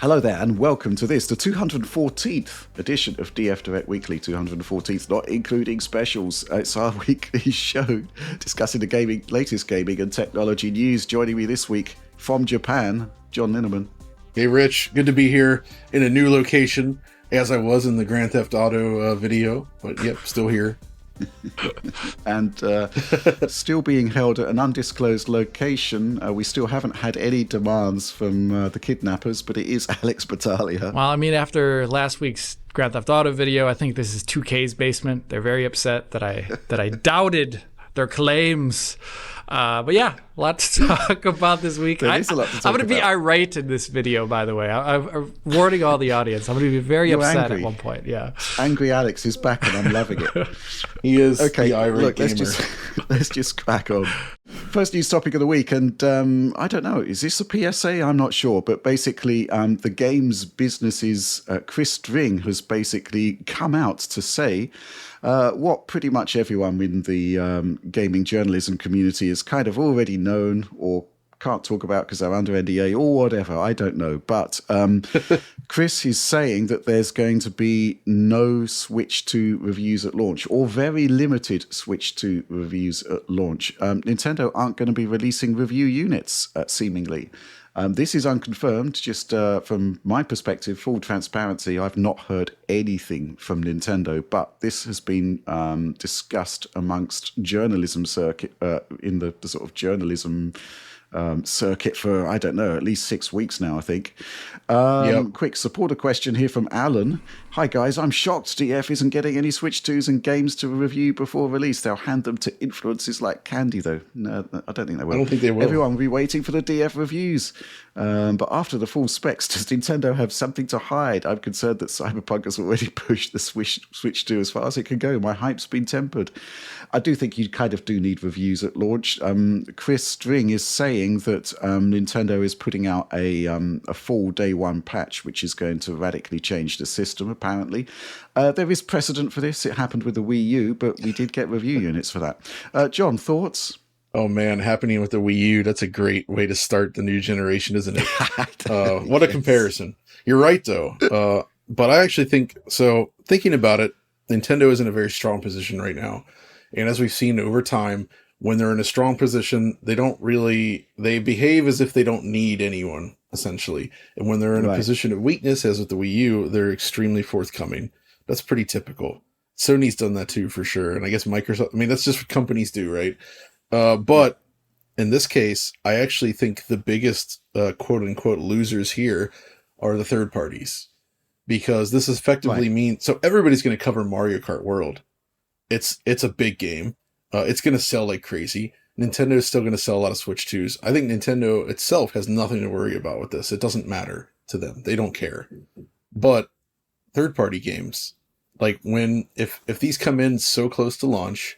Hello there, and welcome to this, the 214th edition of DF Direct Weekly, 214th, not including specials. It's our weekly show discussing the latest gaming and technology news. Joining me this week from Japan, John Linneman. Hey, Rich. Good to be here in a new location, as I was in the Grand Theft Auto video, but yep, still here. And still being held at an undisclosed location. We still haven't had any demands from the kidnappers, but it is Alex Battaglia. Well, I mean, after last week's Grand Theft Auto video, I think this is 2K's basement. They're very upset that I doubted their claims. But yeah, a lot to talk about this week. There is a lot to talk I'm going to be about. irate in this video, by the way. I'm warning all the audience. I'm going to be very upset at one point. Yeah, Angry Alex is back, and I'm loving it. He is okay, the irate look, gamer. let's just crack on. First news topic of the week, and I don't know, is this a PSA? I'm not sure, but basically the games business's Chris String has basically come out to say what pretty much everyone in the gaming journalism community has kind of already known or can't talk about because they're under NDA or whatever, I don't know. But Chris is saying that there's going to be no Switch 2 reviews at launch, or very limited Switch 2 reviews at launch. Nintendo aren't going to be releasing review units, seemingly. This is unconfirmed, just from my perspective, full transparency. I've not heard anything from Nintendo, but this has been discussed amongst journalism circuit, in the sort of journalism circuit for, I don't know, at least 6 weeks now, I think. Quick supporter question here from Alan. Hi guys, I'm shocked DF isn't getting any Switch 2s and games to review before release. They'll hand them to influencers like Candy, though. No, I don't think they will. I don't think they will. Everyone will be waiting for the DF reviews. But after the full specs, does Nintendo have something to hide? I'm concerned that Cyberpunk has already pushed the Switch 2 as far as it can go. My hype's been tempered. I do think you kind of do need reviews at launch. Chris String is saying that Nintendo is putting out a full day one patch, which is going to radically change the system, apparently. There is precedent for this. It happened with the Wii U, but we did get review units for that. John, thoughts? Oh man, happening with the Wii U, that's a great way to start the new generation, isn't it? What a comparison. You're right, though. But I actually think, so thinking about it, Nintendo is in a very strong position right now. And as we've seen over time, when they're in a strong position, they behave as if they don't need anyone, essentially. And when they're in a position of weakness, as with the Wii U, they're extremely forthcoming. That's pretty typical. Sony's done that too, for sure. And I guess Microsoft, I mean, that's just what companies do, right? But in this case, I actually think the biggest quote unquote losers here are the third parties, because this effectively means, so everybody's going to cover Mario Kart World. It's a big game. It's going to sell like crazy. Nintendo is still going to sell a lot of Switch 2s. I think Nintendo itself has nothing to worry about with this. It doesn't matter to them. They don't care. But third party games, like if these come in so close to launch,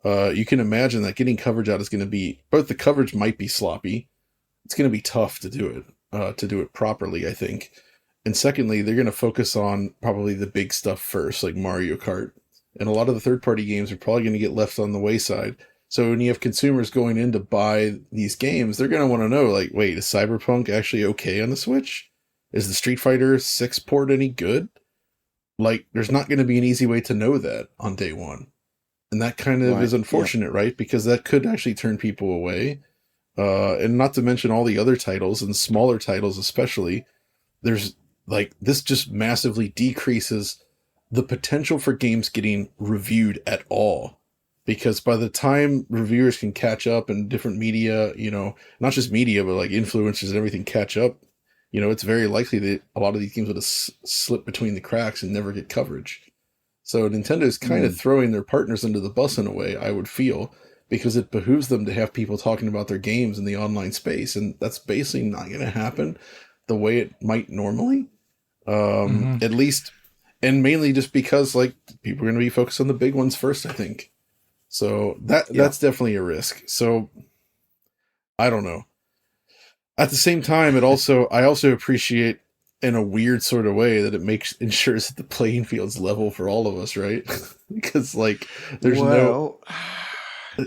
you can imagine that getting coverage out is going to be, both the coverage might be sloppy. It's going to be tough to do it properly, I think. And secondly, they're going to focus on probably the big stuff first, like Mario Kart. And a lot of the third-party games are probably going to get left on the wayside. So when you have consumers going in to buy these games, they're going to want to know, like, wait, is Cyberpunk actually okay on the Switch? Is the Street Fighter 6 port any good? Like, there's not going to be an easy way to know that on day one. And that kind of is unfortunate, right? Because that could actually turn people away. And not to mention all the other titles, and smaller titles especially. There's, like, this just massively decreases the potential for games getting reviewed at all. Because by the time reviewers can catch up and different media, not just media, but like influencers and everything catch up, it's very likely that a lot of these games would have slipped between the cracks and never get coverage. So Nintendo is kind of throwing their partners under the bus in a way, I would feel, because it behooves them to have people talking about their games in the online space. And that's basically not going to happen the way it might normally, at least. And mainly just because, like, people are going to be focused on the big ones first, I think. So that's definitely a risk. So I don't know. At the same time, I also appreciate in a weird sort of way that it ensures that the playing field's level for all of us, right? Because, like, there's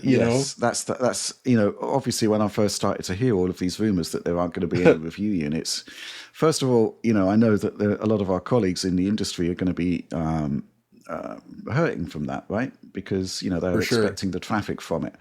You Yes, know, that's obviously when I first started to hear all of these rumors that there aren't going to be any review units. First of all, I know that a lot of our colleagues in the industry are going to be hurting from that, right? Because they're For sure. expecting the traffic from it.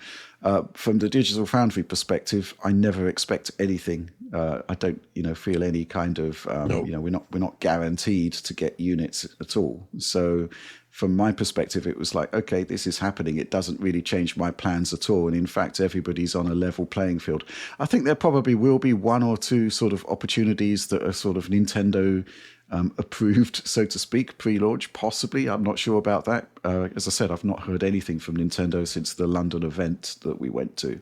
From the Digital Foundry perspective, I never expect anything. I don't, feel any kind of, Nope. we're not guaranteed to get units at all. So, from my perspective, it was like, okay, this is happening. It doesn't really change my plans at all. And in fact, everybody's on a level playing field. I think there probably will be one or two sort of opportunities that are sort of Nintendo approved, so to speak, pre-launch, possibly. I'm not sure about that. As I said, I've not heard anything from Nintendo since the London event that we went to.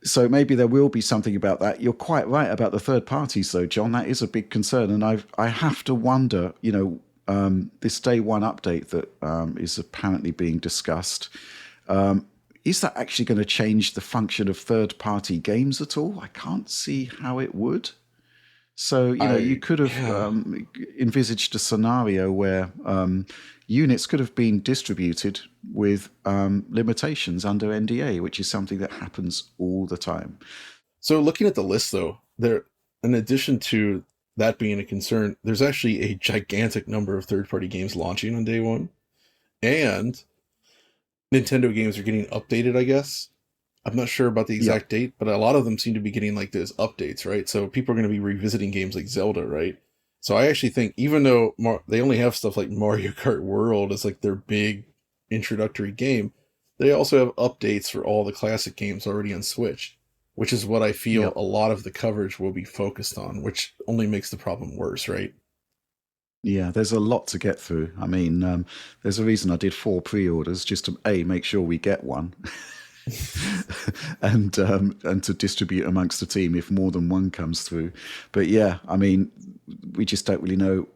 So maybe there will be something about that. You're quite right about the third parties, though, John. That is a big concern. And I have to wonder, this day one update that is apparently being discussed, is that actually going to change the function of third-party games at all? I can't see how it would. So, you could have envisaged a scenario where units could have been distributed with limitations under NDA, which is something that happens all the time. So looking at the list, though, in addition to that being a concern, there's actually a gigantic number of third-party games launching on day one. And Nintendo games are getting updated, I guess. I'm not sure about the exact date, but a lot of them seem to be getting like those updates, right? So people are going to be revisiting games like Zelda, right? So I actually think, even though they only have stuff like Mario Kart World as like their big introductory game, they also have updates for all the classic games already on Switch, which is what I feel a lot of the coverage will be focused on, which only makes the problem worse, right? Yeah, there's a lot to get through. I mean, there's a reason I did 4 pre-orders, just to make sure we get one. and to distribute amongst the team if more than one comes through. But yeah, I mean, we just don't really know.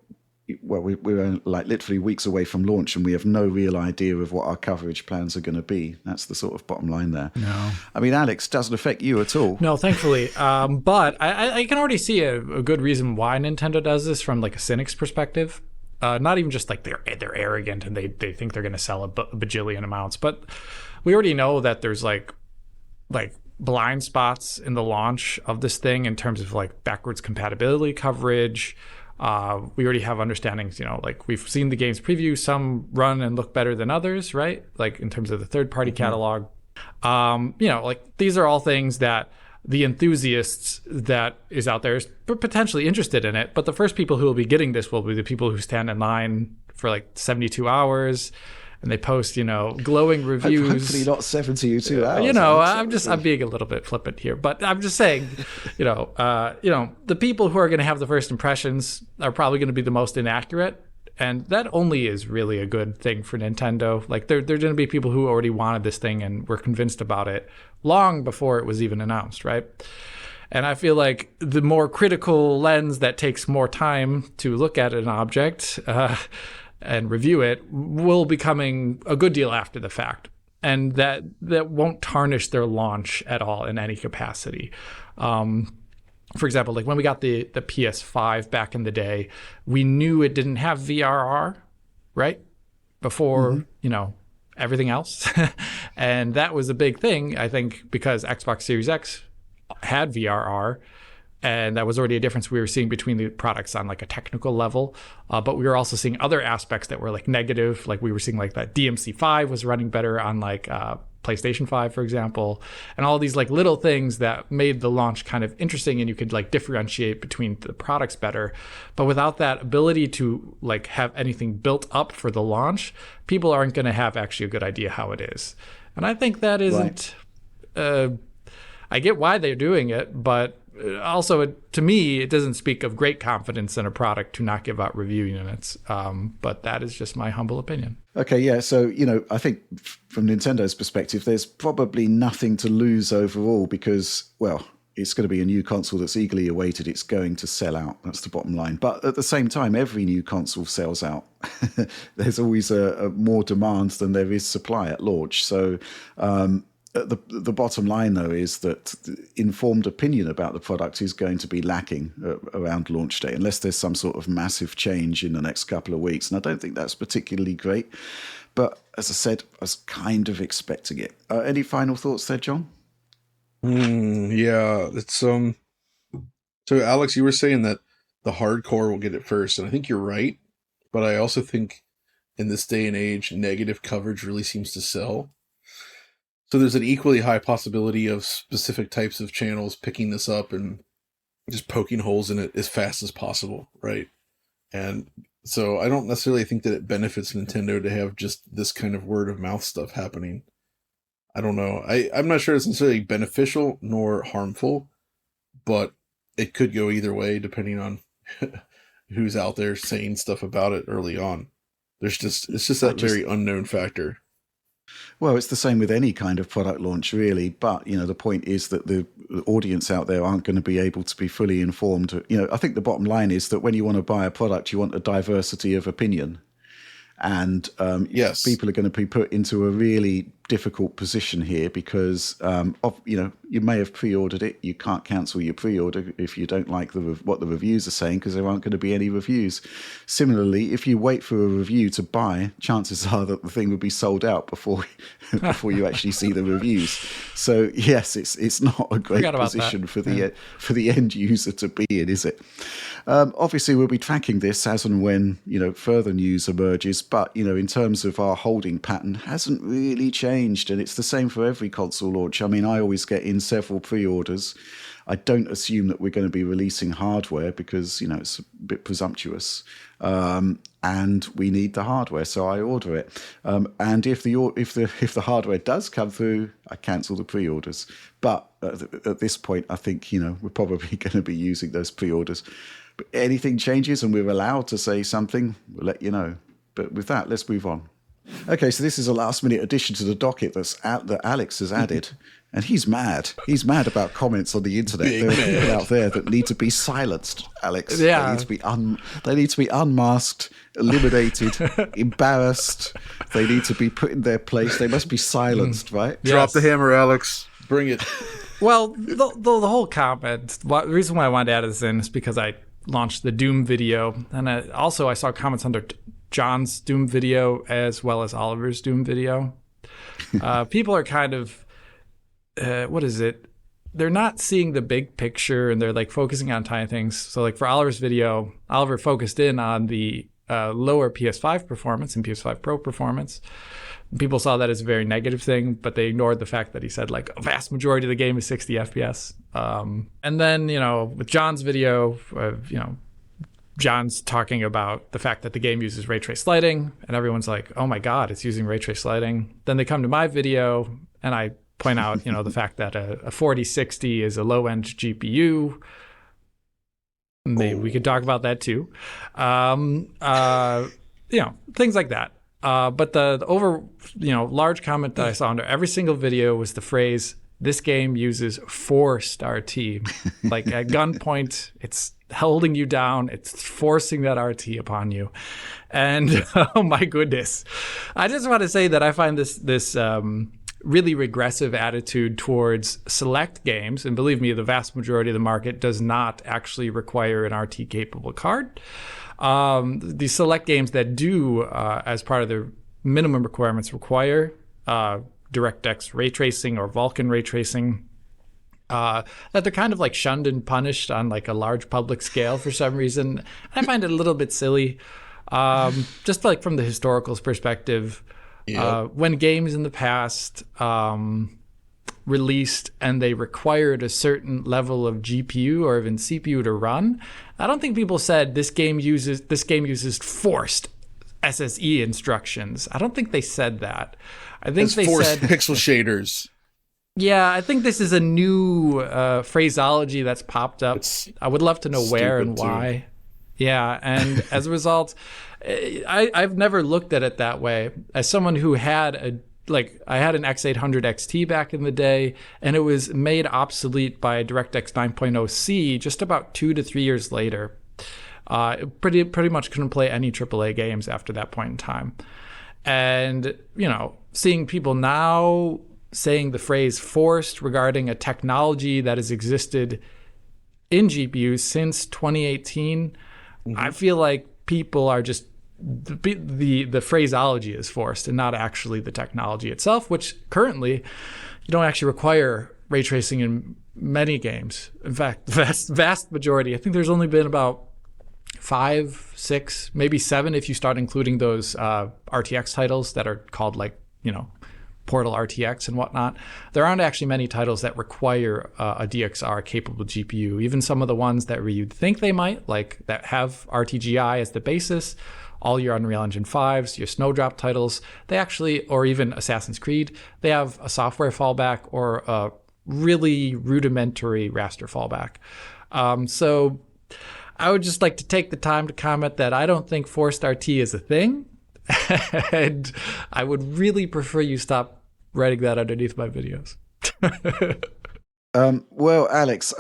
Well, we're like literally weeks away from launch, and we have no real idea of what our coverage plans are going to be. That's the sort of bottom line there. No, I mean, Alex, doesn't affect you at all. No, thankfully. But I can already see a good reason why Nintendo does this from like a cynic's perspective. Not even just like they're arrogant and they think they're going to sell a bajillion amounts, but we already know that there's like blind spots in the launch of this thing in terms of like backwards compatibility coverage. We already have understandings, like we've seen the game's preview, some run and look better than others, right? Like in terms of the third-party catalog. Like these are all things that the enthusiasts that is out there is potentially interested in it. But the first people who will be getting this will be the people who stand in line for like 72 hours. And they post, glowing reviews. Hopefully not 72 hours. I'm being a little bit flippant here, but I'm just saying, the people who are going to have the first impressions are probably going to be the most inaccurate, and that only is really a good thing for Nintendo. Like, they're going to be people who already wanted this thing and were convinced about it long before it was even announced, right? And I feel like the more critical lens that takes more time to look at an object and review it will be coming a good deal after the fact. And that won't tarnish their launch at all in any capacity. For example, like when we got the PS5 back in the day, we knew it didn't have VRR, right? Before, everything else. And that was a big thing, I think, because Xbox Series X had VRR. And that was already a difference we were seeing between the products on like a technical level. But we were also seeing other aspects that were like negative. Like we were seeing like that DMC5 was running better on like PlayStation 5, for example. And all these like little things that made the launch kind of interesting, and you could like differentiate between the products better. But without that ability to like have anything built up for the launch, people aren't going to have actually a good idea how it is. And I think that isn't... I get why they're doing it, but also, to me, it doesn't speak of great confidence in a product to not give out review units. But that is just my humble opinion. Okay, yeah. So, I think from Nintendo's perspective, there's probably nothing to lose overall because, well, it's going to be a new console that's eagerly awaited. It's going to sell out. That's the bottom line. But at the same time, every new console sells out. There's always a more demand than there is supply at launch. So, the bottom line, though, is that informed opinion about the product is going to be lacking around launch day, unless there's some sort of massive change in the next couple of weeks. And I don't think that's particularly great. But as I said, I was kind of expecting it. Any final thoughts there, John? Yeah, it's so Alex, you were saying that the hardcore will get it first, and I think you're right. But I also think in this day and age, negative coverage really seems to sell. So there's an equally high possibility of specific types of channels picking this up and just poking holes in it as fast as possible, right? And so I don't necessarily think that it benefits Nintendo to have just this kind of word of mouth stuff happening. I don't know. I'm not sure it's necessarily beneficial nor harmful, but it could go either way depending on who's out there saying stuff about it early on. It's just that very unknown factor. Well, it's the same with any kind of product launch, really. But, the point is that the audience out there aren't going to be able to be fully informed. I think the bottom line is that when you want to buy a product, you want a diversity of opinion. And yes, people are going to be put into a really difficult position here because, you may have pre-ordered it. You can't cancel your pre-order if you don't like what the reviews are saying because there aren't going to be any reviews. Similarly, if you wait for a review to buy, chances are that the thing will be sold out before you actually see the reviews. So yes, it's not a great position for the end user to be in, is it? Obviously, we'll be tracking this as and when further news emerges. But in terms of our holding pattern, hasn't really changed, and it's the same for every console launch. I mean, I always get in several pre-orders. I don't assume that we're going to be releasing hardware because it's a bit presumptuous, and we need the hardware, so I order it. And if the hardware does come through, I cancel the pre-orders. But at this point, I think we're probably going to be using those pre-orders. But anything changes and we're allowed to say something, we'll let you know. But with that, let's move on. Okay, so this is a last-minute addition to the docket that Alex has added, and he's mad. He's mad about comments on the internet. There are people out there that need to be silenced, Alex. Yeah. They need to be unmasked, eliminated, embarrassed. They need to be put in their place. They must be silenced, right? Yes. Drop the hammer, Alex. Bring it. Well, the whole comment, the reason why I wanted to add this in is because I launched the Doom video, and I saw comments under John's Doom video as well as Oliver's Doom video. People are kind of, what is it? They're not seeing the big picture and they're like focusing on tiny things. So like for Oliver's video, Oliver focused in on the lower PS5 performance and PS5 Pro performance. People saw that as a very negative thing, but they ignored the fact that he said like a vast majority of the game is 60 FPS. And then, with John's video, John's talking about the fact that the game uses ray trace lighting, and everyone's like, oh my God, it's using ray trace lighting. Then they come to my video, and I point out, the fact that a 4060 is a low-end GPU. Maybe we could talk about that too. Things like that. But the large comment that I saw under every single video was the phrase, this game uses forced RT. Like at gunpoint, it's holding you down. It's forcing that RT upon you. And oh my goodness. I just want to say that I find this really regressive attitude towards select games. And believe me, the vast majority of the market does not actually require an RT capable card. The select games that do, as part of their minimum requirements, require DirectX ray tracing or Vulkan ray tracing, that they're kind of like shunned and punished on like a large public scale for some reason. I find it a little bit silly. Just like from the historical perspective, when games in the past released and they required a certain level of GPU or even CPU to run, I don't think people said this game uses forced SSE instructions. I don't think they said that. I think they said pixel shaders. Yeah, I think this is a new phraseology that's popped up. I would love to know where and why. Yeah, and as a result, I've never looked at it that way. As someone who had I had an X800 XT back in the day, and it was made obsolete by DirectX 9.0C just about 2 to 3 years later. Pretty much couldn't play any AAA games after that point in time. And, seeing people now saying the phrase forced regarding a technology that has existed in GPUs since 2018, I feel like people are just the phraseology is forced and not actually the technology itself, which currently you don't actually require ray tracing in many games. In fact, the vast majority, I think there's only been about 5, 6, maybe 7 if you start including those RTX titles that are called Portal RTX and whatnot. There aren't actually many titles that require a DXR capable GPU. Even some of the ones that you'd think they might, like that have RTGI as the basis, all your Unreal Engine 5s, your Snowdrop titles, they actually, or even Assassin's Creed, they have a software fallback or a really rudimentary raster fallback. So I would just like to take the time to comment that I don't think forced RT is a thing. And I would really prefer you stop writing that underneath my videos. Well, Alex,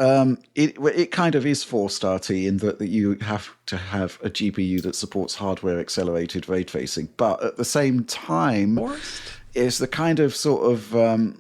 it kind of is forced RT in that you have to have a GPU that supports hardware accelerated ray tracing, but at the same time, it's the kind of sort of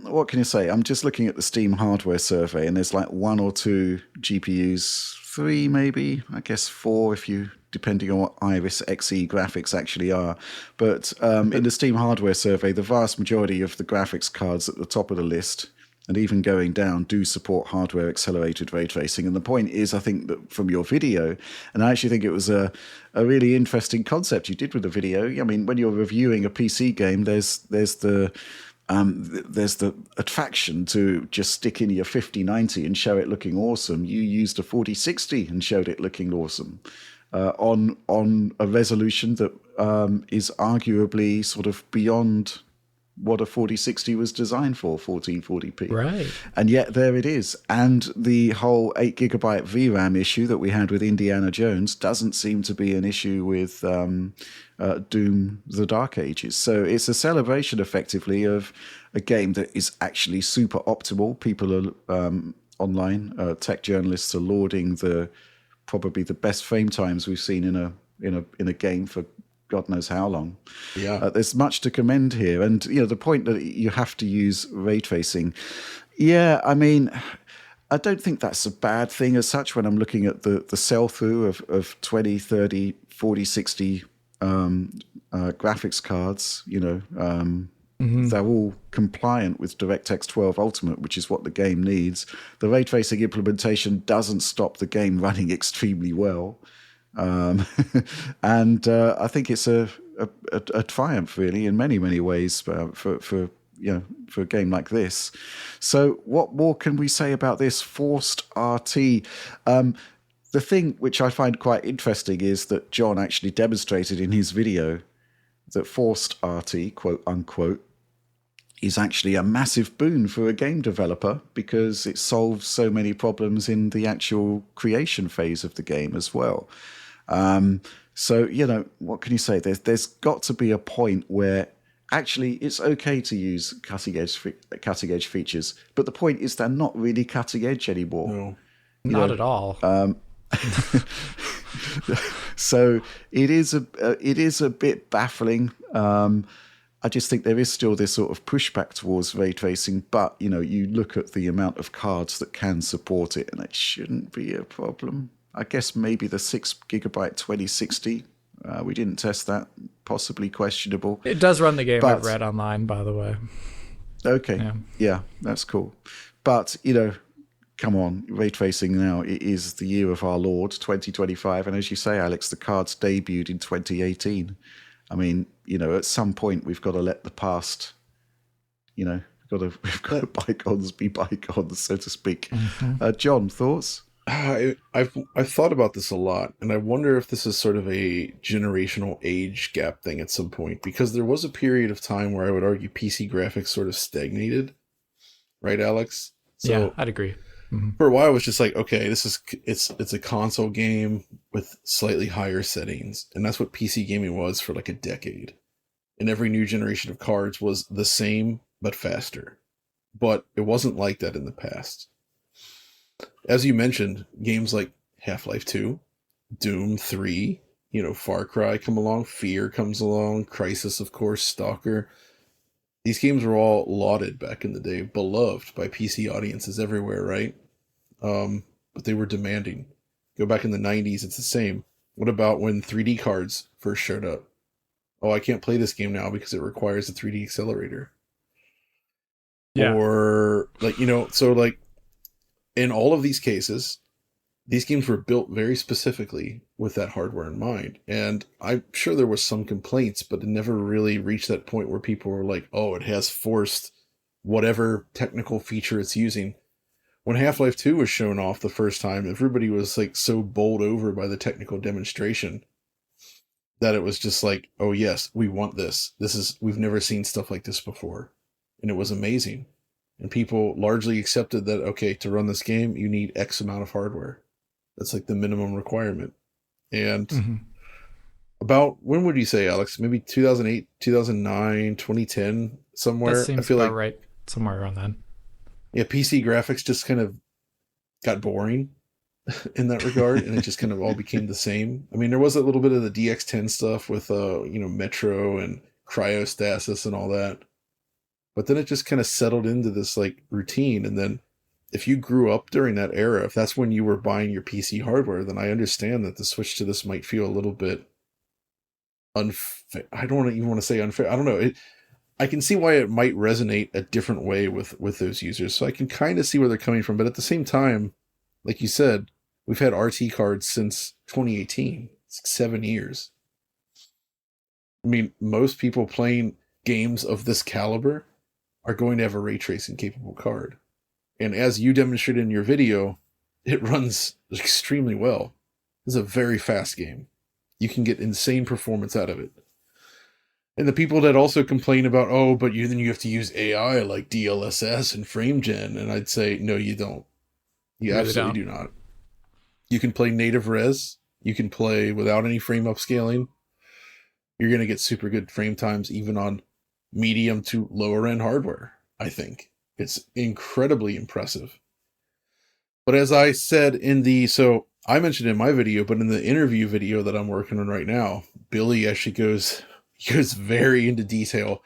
what can you say? I'm just looking at the Steam hardware survey, and there's like 1 or 2 GPUs, 3 maybe, I guess 4 if you. Depending on what Iris Xe graphics actually are. But in the Steam hardware survey, the vast majority of the graphics cards at the top of the list, and even going down, do support hardware accelerated ray tracing. And the point is, I think that from your video, and I actually think it was a really interesting concept you did with the video. I mean, when you're reviewing a PC game, there's the attraction to just stick in your 5090 and show it looking awesome. You used a 4060 and showed it looking awesome. On a resolution that is arguably sort of beyond what a 4060 was designed for, 1440p. Right. And yet there it is. And the whole 8GB VRAM issue that we had with Indiana Jones doesn't seem to be an issue with Doom The Dark Ages. So it's a celebration, effectively, of a game that is actually super optimal. People are online, tech journalists are lauding probably the best frame times we've seen in a game for God knows how long. Yeah, there's much to commend here, and the point that you have to use ray tracing. Yeah, I mean, I don't think that's a bad thing as such. When I'm looking at the sell through of 20, 30, 40, 60 graphics cards, they're all compliant with DirectX 12 Ultimate, which is what the game needs. The ray tracing implementation doesn't stop the game running extremely well. And I think it's a triumph, really, in many, many ways for a game like this. So what more can we say about this forced RT? The thing which I find quite interesting is that John actually demonstrated in his video that forced RT, quote unquote, is actually a massive boon for a game developer because it solves so many problems in the actual creation phase of the game as well. So, what can you say? There's got to be a point where actually it's okay to use cutting edge features, but the point is they're not really cutting edge anymore. No, not at all. So it is a bit baffling. I just think there is still this sort of pushback towards ray tracing, but you look at the amount of cards that can support it, and it shouldn't be a problem. I guess maybe the 6GB 2060. We didn't test that. Possibly questionable. It does run the game I've read online, by the way. Okay. Yeah, that's cool. But come on, ray tracing now, it is the year of our Lord, 2025. And as you say, Alex, the cards debuted in 2018. I mean, at some point we've got to let the past, we've got to bygones be bygones, so to speak. Mm-hmm. John, thoughts? I've thought about this a lot, and I wonder if this is sort of a generational age gap thing at some point, because there was a period of time where I would argue PC graphics sort of stagnated, right, Alex? So, yeah, I'd agree. Mm-hmm. For a while, it was just like, okay, it's a console game with slightly higher settings, and that's what PC gaming was for like a decade. And every new generation of cards was the same but faster, but it wasn't like that in the past. As you mentioned, games like Half-Life 2, Doom 3, Far Cry come along, Fear comes along, Crysis, of course, Stalker. These games were all lauded back in the day, beloved by PC audiences everywhere, right? But they were demanding. Go back in the 90s, it's the same. What about when 3D cards first showed up? oh, I can't play this game now because it requires a 3D accelerator. Yeah. Or like, you know, so like in all of these cases, these games were built very specifically with that hardware in mind. And I'm sure there was some complaints, but it never really reached that point where people were like, oh, it has forced whatever technical feature it's using. When Half-Life 2 was shown off the first time, everybody was like so bowled over by the technical demonstration that it was just like, oh yes, we want this. We've never seen stuff like this before. And it was amazing. And people largely accepted that, okay, to run this game, you need X amount of hardware. That's like the minimum requirement. And about, when would you say, Alex? Maybe 2008, 2009, 2010, somewhere? That seems I feel about like, right. Somewhere around then. yeah, PC graphics just kind of got boring in that regard, and it just kind of all became the same. I mean, there was a little bit of the DX10 stuff with, Metro and cryostasis and all that. But then it just kind of settled into this like routine. And then if you grew up during that era, if that's when you were buying your PC hardware, then I understand that the switch to this might feel a little bit unfair. I don't even want to say unfair. I don't know. I can see why it might resonate a different way with those users. So I can kind of see where they're coming from. But at the same time, like you said, we've had RT cards since 2018. It's like 7 years. I mean, most people playing games of this caliber are going to have a ray tracing capable card. And as you demonstrated in your video, it runs extremely well. It's a very fast game. You can get insane performance out of it. And the people that also complain about, oh, but then you have to use AI like DLSS and FrameGen, and I'd say, no, you don't. You really absolutely do not. You can play native res. You can play without any frame upscaling. You're going to get super good frame times even on medium to lower end hardware, I think. It's incredibly impressive. But as I said so I mentioned in my video, but in the interview video that I'm working on right now, Billy actually goes very into detail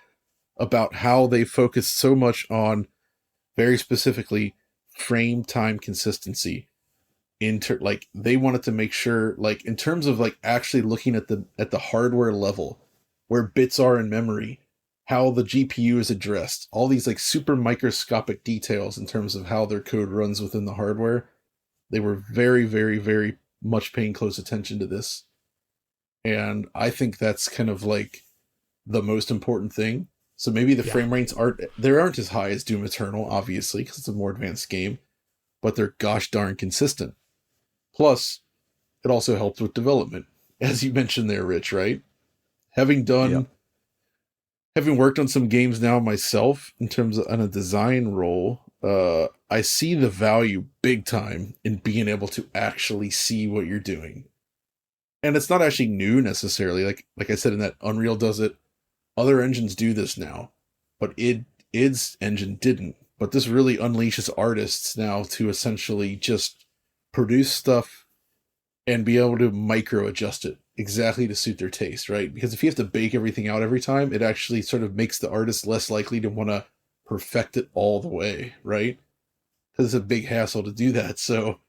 about how they focus so much on very specifically frame time consistency. Like they wanted to make sure, like in terms of like actually looking at the hardware level, where bits are in memory, how the GPU is addressed, all these like super microscopic details in terms of how their code runs within the hardware. They were very, very, very much paying close attention to this. And I think that's kind of like the most important thing. So maybe the frame rates aren't as high as Doom Eternal, obviously, because it's a more advanced game, but they're gosh darn consistent. Plus, it also helps with development, as you mentioned there, Rich, right? Having worked on some games now myself in terms of on a design role, I see the value big time in being able to actually see what you're doing. And it's not actually new necessarily. Like I said, in that Unreal does it. Other engines do this now, but id's engine didn't. But this really unleashes artists now to essentially just produce stuff and be able to micro adjust it exactly to suit their taste, right? Because if you have to bake everything out every time, it actually sort of makes the artist less likely to want to perfect it all the way, right? Because it's a big hassle to do that. So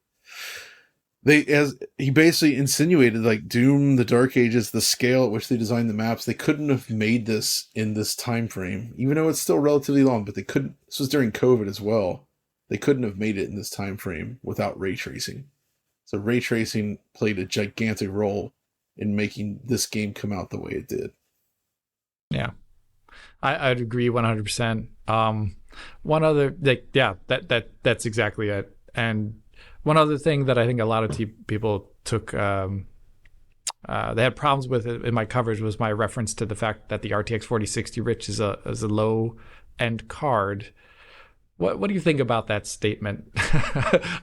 as he basically insinuated, like Doom, the Dark Ages, the scale at which they designed the maps, they couldn't have made this in this time frame, even though it's still relatively long, but they couldn't. This was during COVID as well. They couldn't have made it in this time frame without ray tracing. So ray tracing played a gigantic role in making this game come out the way it did. Yeah, I'd agree 100%. One other, that's exactly it. And one other thing that I think a lot of people took, they had problems with in my coverage was my reference to the fact that the RTX 4060 Rich is a low end card. What do you think about that statement?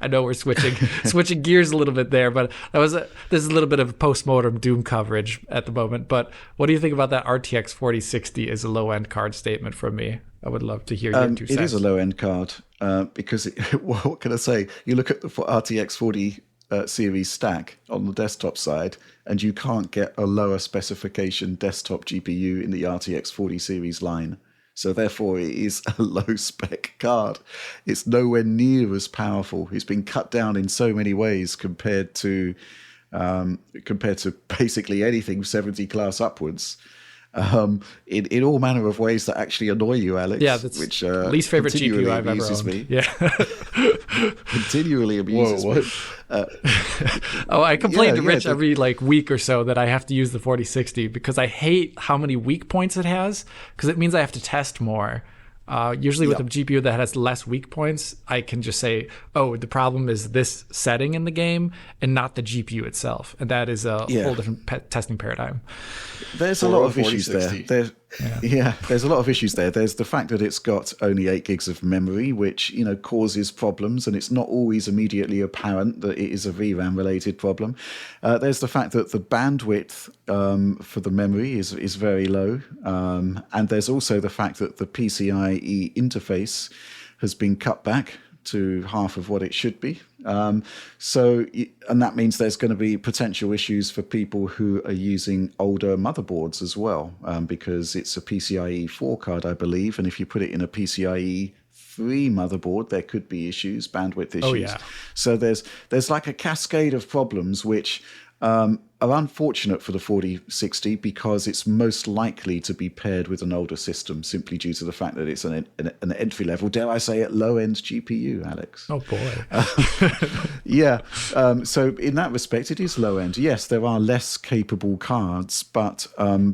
I know we're switching gears a little bit there, but this is a little bit of postmortem Doom coverage at the moment. But what do you think about that RTX 4060 is a low end card statement from me? I would love to hear your 2 cents. It is a low end card because what can I say? You look at the RTX 40 series stack on the desktop side, and you can't get a lower specification desktop GPU in the RTX 40 series line. So therefore, it is a low-spec card. It's nowhere near as powerful. It's been cut down in so many ways compared to basically anything 70 class upwards. in all manner of ways that actually annoy you, Alex. Yeah, that's which least favorite GPU I've ever owned. Me. Yeah, continually abuses me. Oh, I complain to Rich every week or so that I have to use the 4060 because I hate how many weak points it has, because it means I have to test more. Usually with a GPU that has less weak points, I can just say, oh, the problem is this setting in the game and not the GPU itself. And that is a whole different testing paradigm. There's a lot of issues there. There's a lot of issues there. There's the fact that it's got only 8 gigs of memory, which causes problems, and it's not always immediately apparent that it is a VRAM related problem. There's the fact that the bandwidth for the memory is very low, and there's also the fact that the PCIe interface has been cut back to half of what it should be. And that means there's going to be potential issues for people who are using older motherboards as well, because it's a PCIe 4 card, I believe, and if you put it in a PCIe 3 motherboard, there could be issues, bandwidth issues. Oh, yeah. So there's like a cascade of problems which are unfortunate for the 4060 because it's most likely to be paired with an older system simply due to the fact that it's an entry level, dare I say it, low end GPU, Alex. Oh boy. So in that respect, it is low end. Yes, there are less capable cards, but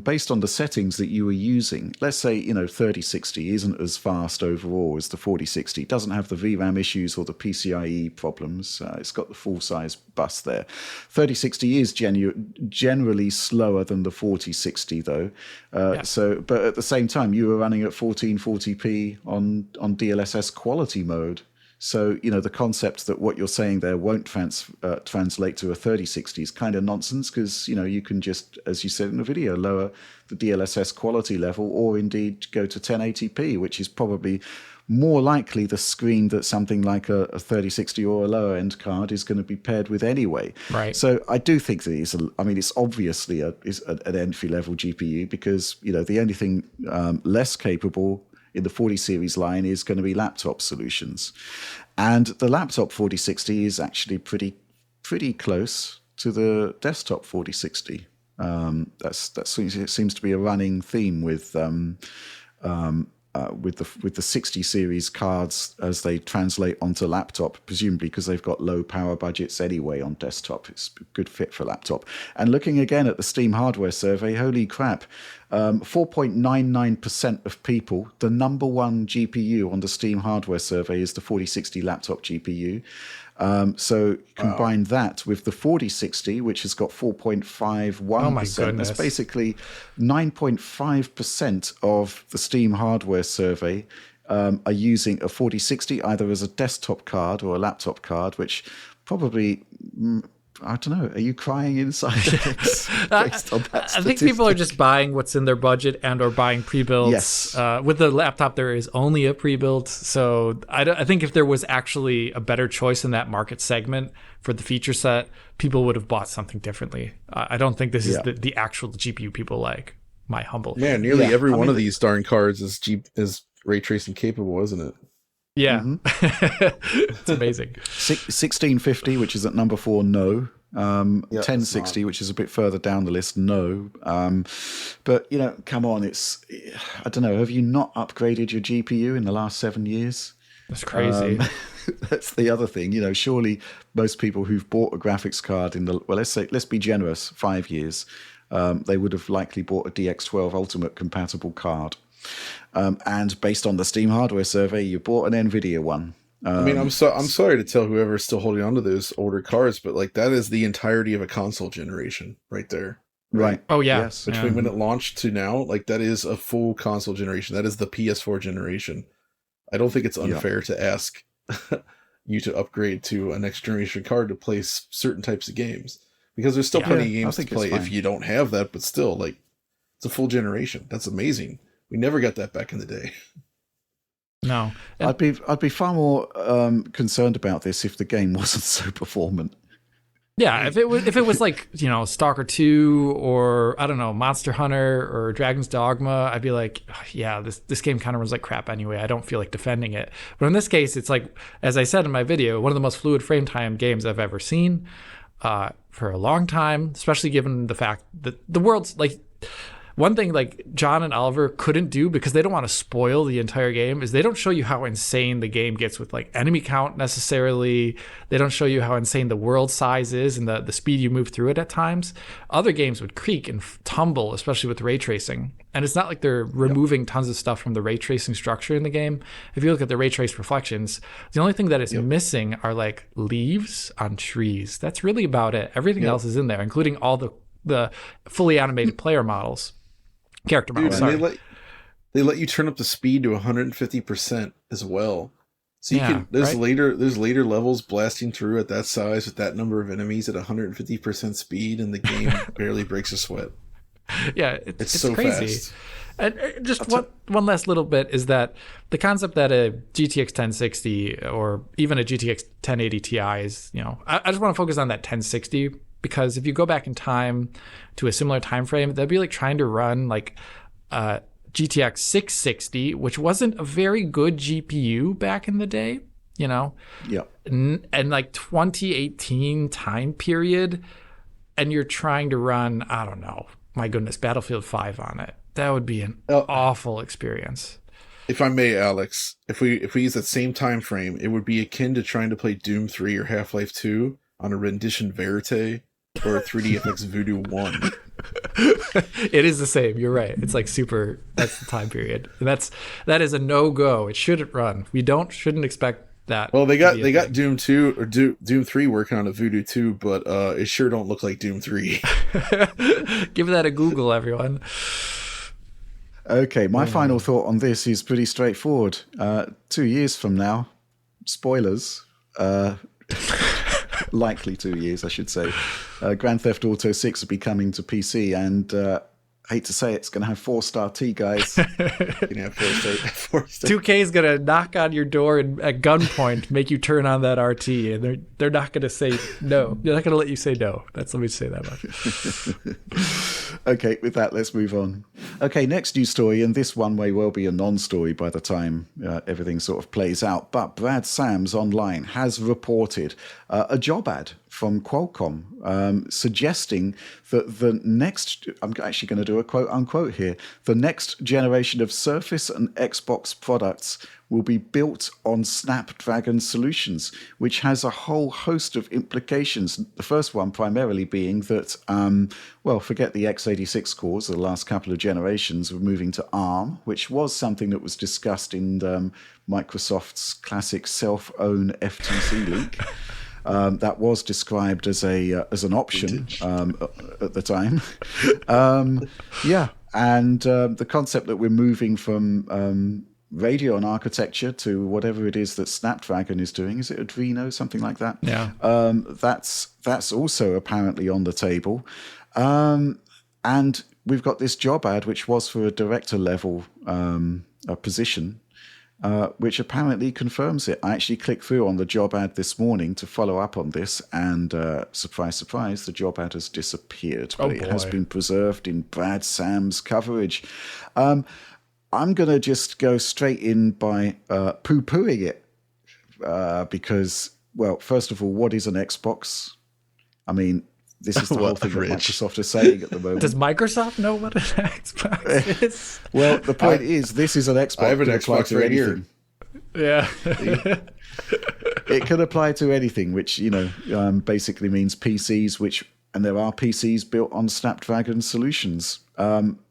based on the settings that you were using, let's say 3060 isn't as fast overall as the 4060. It doesn't have the VRAM issues or the PCIe problems. It's got the full size bus there. 3060 is generally slower than the 4060 though. But at the same time, you were running at 1440p on DLSS quality mode. So, the concept that what you're saying there won't translate to a 3060 is kind of nonsense, because, you can just, as you said in the video, lower the DLSS quality level or indeed go to 1080p, which is probably more likely the screen that something like a 3060 or a lower end card is going to be paired with anyway. Right. So I do think that it's obviously an entry level GPU, because the only thing less capable in the 40 series line is going to be laptop solutions, and the laptop 4060 is actually pretty close to the desktop 4060. That seems to be a running theme with the 60 series cards as they translate onto laptop, presumably because they've got low power budgets anyway on desktop. It's a good fit for laptop. And looking again at the Steam hardware survey, holy crap, 4.99% of people, the number one GPU on the Steam hardware survey is the 4060 laptop GPU. So combine that with the 4060, which has got 4.51%. Oh my goodness. That's basically 9.5% of the Steam hardware survey are using a 4060 either as a desktop card or a laptop card, which probably... I don't know. Are you crying inside based on that statistic? I think people are just buying what's in their budget and or buying pre-builds. Yes. With the laptop, there is only a pre-build. So I think if there was actually a better choice in that market segment for the feature set, people would have bought something differently. I don't think this is the actual GPU people like. My humble. Man, nearly every one of these darn cards is ray tracing capable, isn't it? Yeah. Mm-hmm. It's amazing. 1650, which is at number 4, no. 1060, which is a bit further down the list, no. But, come on, I don't know, have you not upgraded your GPU in the last 7 years? That's crazy. That's the other thing. Surely most people who've bought a graphics card let's be generous, 5 years, they would have likely bought a DX12 Ultimate compatible card. And based on the Steam hardware survey, you bought an NVIDIA one. I'm sorry to tell whoever's still holding on to those older cards, but that is the entirety of a console generation right there. Right. Oh yeah. Yes. Between when it launched to now, that is a full console generation. That is the PS4 generation. I don't think it's unfair to ask you to upgrade to a next generation card to play certain types of games, because there's still plenty of games to play if you don't have that. But still, it's a full generation. That's amazing. We never got that back in the day. No, I'd be far more concerned about this if the game wasn't so performant. Yeah, if it was like Stalker 2 or I don't know, Monster Hunter or Dragon's Dogma, I'd be like, yeah, this game kind of runs like crap anyway. I don't feel like defending it. But in this case, it's like, as I said in my video, one of the most fluid frame time games I've ever seen for a long time, especially given the fact that the world's one thing like John and Oliver couldn't do because they don't want to spoil the entire game is they don't show you how insane the game gets with like enemy count necessarily. They don't show you how insane the world size is and the speed you move through it at times. Other games would creak and tumble, especially with ray tracing. And it's not like they're removing tons of stuff from the ray tracing structure in the game. If you look at the ray trace reflections, the only thing that is missing are like leaves on trees. That's really about it. Everything else is in there, including all the fully animated player models. Character models, sorry. They let you turn up the speed to 150% as well. So you can there's later levels blasting through at that size with that number of enemies at 150% speed, and the game barely breaks a sweat. Yeah, it's so crazy. fast. And just one last little bit is that the concept that a GTX 1060 or even a GTX 1080 Ti is, I just want to focus on that 1060 because if you go back in time to a similar time frame, that'd be like trying to run like GTX 660, which wasn't a very good GPU back in the day, Yeah. And like 2018 time period, and you're trying to run, I don't know, my goodness, Battlefield 5 on it. That would be an awful experience. If I may, Alex, if we use that same time frame, it would be akin to trying to play Doom 3 or Half-Life 2 on a rendition Verite or a 3DFX Voodoo 1. It is the same. You're right. It's like super. That's the time period. And that is a no-go. It shouldn't run. We shouldn't expect that. Well, they got Doom 2 or Doom 3 working on a Voodoo 2, but it sure don't look like Doom 3. Give that a Google, everyone. Okay, my final thought on this is pretty straightforward. 2 years from now, spoilers, likely 2 years, I should say, Grand Theft Auto 6 will be coming to PC, and hate to say it's going to have 4-star T, guys. You're going to have 4-star. 2K is going to knock on your door and at gunpoint make you turn on that RT, and they're not going to say no. They're not going to let you say no. Let me say that much. Okay, with that, let's move on. Okay, next news story, and this one may well be a non-story by the time everything sort of plays out, but Brad Sams online has reported a job ad from Qualcomm suggesting that the next, I'm actually going to do a quote-unquote here, the next generation of Surface and Xbox products will be built on Snapdragon solutions, which has a whole host of implications. The first one primarily being that, forget the x86 cores, the last couple of generations, we're moving to ARM, which was something that was discussed in Microsoft's classic self-own FTC leak. That was described as an option at the time. And the concept that we're moving from Radeon architecture to whatever it is that Snapdragon is doing. Is it Adreno, something like that? Yeah. That's also apparently on the table. And we've got this job ad, which was for a director level position, which apparently confirms it. I actually clicked through on the job ad this morning to follow up on this, and surprise, surprise, the job ad has disappeared. But it has been preserved in Brad Sam's coverage. I'm going to just go straight in by poo-pooing it because, well, first of all, what is an Xbox? I mean, this is the whole thing that Microsoft is saying at the moment. Does Microsoft know what an Xbox is? Well, the point is, this is an Xbox. I have an Xbox right here. Yeah. It could apply to anything, which, basically means PCs, and there are PCs built on Snapdragon solutions.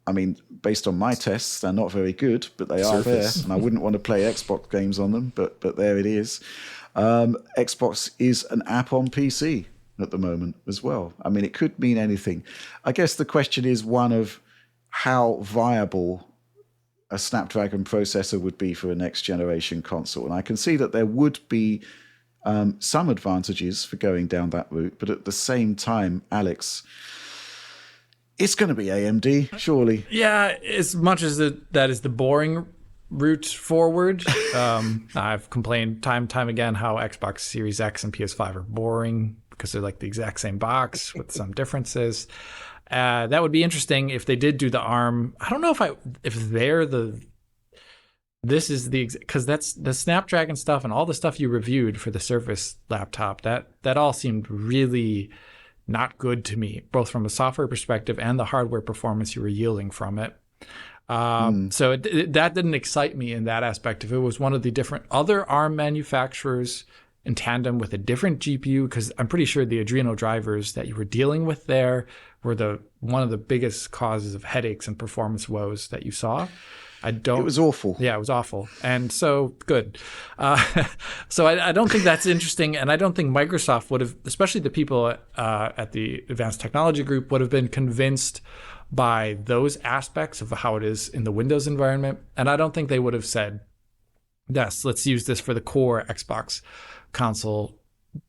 I mean, based on my tests, they're not very good, but they are there, and I wouldn't want to play Xbox games on them, but there it is. Xbox is an app on PC at the moment as well. I mean, it could mean anything. I guess the question is one of how viable a Snapdragon processor would be for a next generation console. And I can see that there would be some advantages for going down that route, but at the same time, Alex, it's going to be AMD, surely. Yeah, as much as that is the boring route forward. I've complained time and time again how Xbox Series X and PS5 are boring because they're like the exact same box with some differences. That would be interesting if they did do the ARM. I don't know if they're because that's the Snapdragon stuff and all the stuff you reviewed for the Surface laptop. That all seemed really not good to me, both from a software perspective and the hardware performance you were yielding from it. So that didn't excite me in that aspect. If it was one of the different other ARM manufacturers in tandem with a different GPU, because I'm pretty sure the Adreno drivers that you were dealing with there were one of the biggest causes of headaches and performance woes that you saw. It was awful. Yeah, it was awful. And so, good. So I don't think that's interesting. And I don't think Microsoft would have, especially the people at the Advanced Technology Group, would have been convinced by those aspects of how it is in the Windows environment. And I don't think they would have said, yes, let's use this for the core Xbox console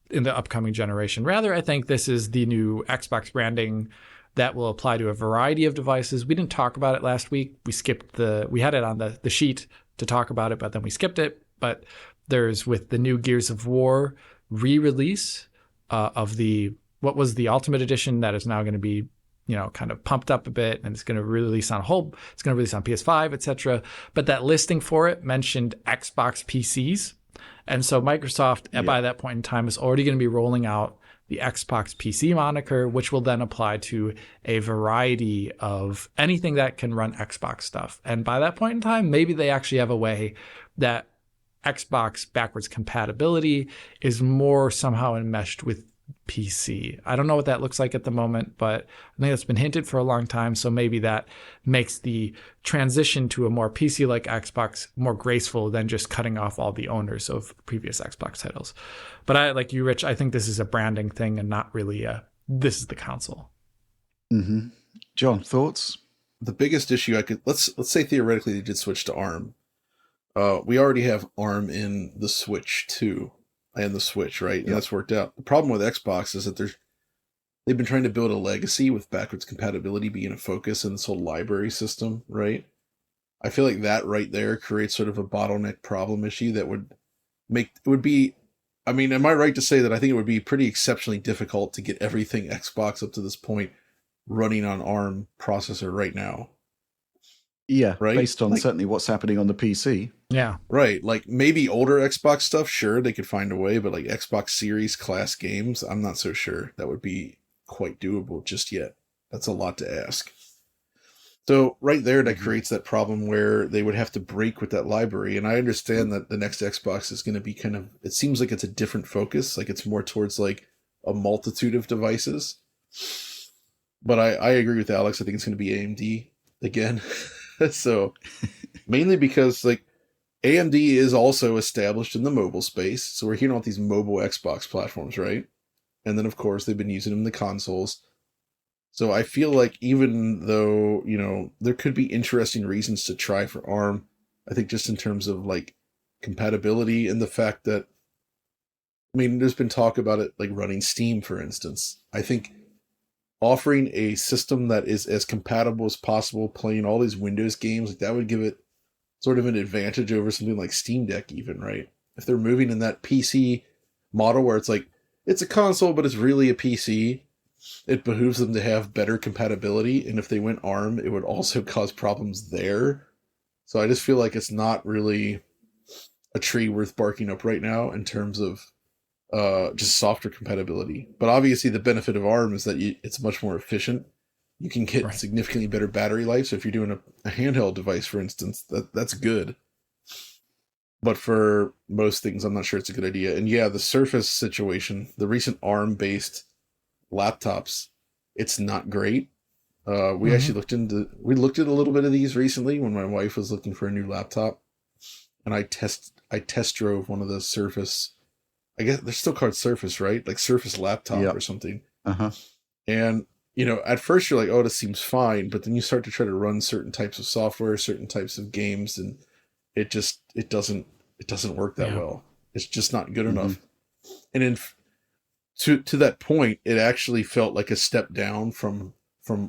in the upcoming generation. Rather, I think this is the new Xbox branding that will apply to a variety of devices. We didn't talk about it last week. We had it on the sheet to talk about it, but then we skipped it. But there's, with the new Gears of War re-release of what was the Ultimate Edition, that is now going to be, kind of pumped up a bit, and it's going to release on it's going to release on PS5, etc. But that listing for it mentioned Xbox PCs. And so Microsoft, by that point in time, is already going to be rolling out the Xbox PC moniker, which will then apply to a variety of anything that can run Xbox stuff. And by that point in time, maybe they actually have a way that Xbox backwards compatibility is more somehow enmeshed with PC. I don't know what that looks like at the moment, but I think that's been hinted for a long time. So maybe that makes the transition to a more PC-like Xbox more graceful than just cutting off all the owners of previous Xbox titles. But I, like you, Rich, I think this is a branding thing and not really this is the console. Mm-hmm. John, thoughts? The biggest issue let's say theoretically they did switch to ARM. We already have ARM in the Switch too. And the Switch, right? Yep. And that's worked out. The problem with Xbox is that they've been trying to build a legacy with backwards compatibility being a focus in this whole library system, right? I feel like that right there creates sort of a bottleneck problem issue that am I right to say that I think it would be pretty exceptionally difficult to get everything Xbox up to this point running on ARM processor right now? Yeah, right? Based on certainly what's happening on the PC. Yeah. Right. Like maybe older Xbox stuff, sure, they could find a way, but like Xbox Series class games, I'm not so sure that would be quite doable just yet. That's a lot to ask. So right there, that creates that problem where they would have to break with that library. And I understand that the next Xbox is going to be it seems like it's a different focus. Like it's more towards like a multitude of devices. But I agree with Alex. I think it's going to be AMD again. So mainly because like AMD is also established in the mobile space. So we're hearing about these mobile Xbox platforms, right? And then of course they've been using them in the consoles. So I feel like even though, there could be interesting reasons to try for ARM, I think just in terms of like compatibility and the fact that, there's been talk about it like running Steam, for instance. I think offering a system that is as compatible as possible, playing all these Windows games, like that would give it sort of an advantage over something like Steam Deck even, right? If they're moving in that PC model where it's like, it's a console, but it's really a PC, it behooves them to have better compatibility. And if they went ARM, it would also cause problems there. So I just feel like it's not really a tree worth barking up right now in terms of just software compatibility. But obviously the benefit of ARM is that it's much more efficient. You can get significantly better battery life. So if you're doing a handheld device, for instance, that's good. But for most things, I'm not sure it's a good idea. And yeah, the Surface situation, the recent ARM-based laptops, it's not great. We actually looked at a little bit of these recently when my wife was looking for a new laptop. And I test drove one of the Surface, I guess they're still called Surface, right? Like Surface laptop or something. Uh-huh. And, at first you're like, oh, this seems fine. But then you start to try to run certain types of software, certain types of games, and it doesn't work that well. It's just not good enough. And to that point, it actually felt like a step down from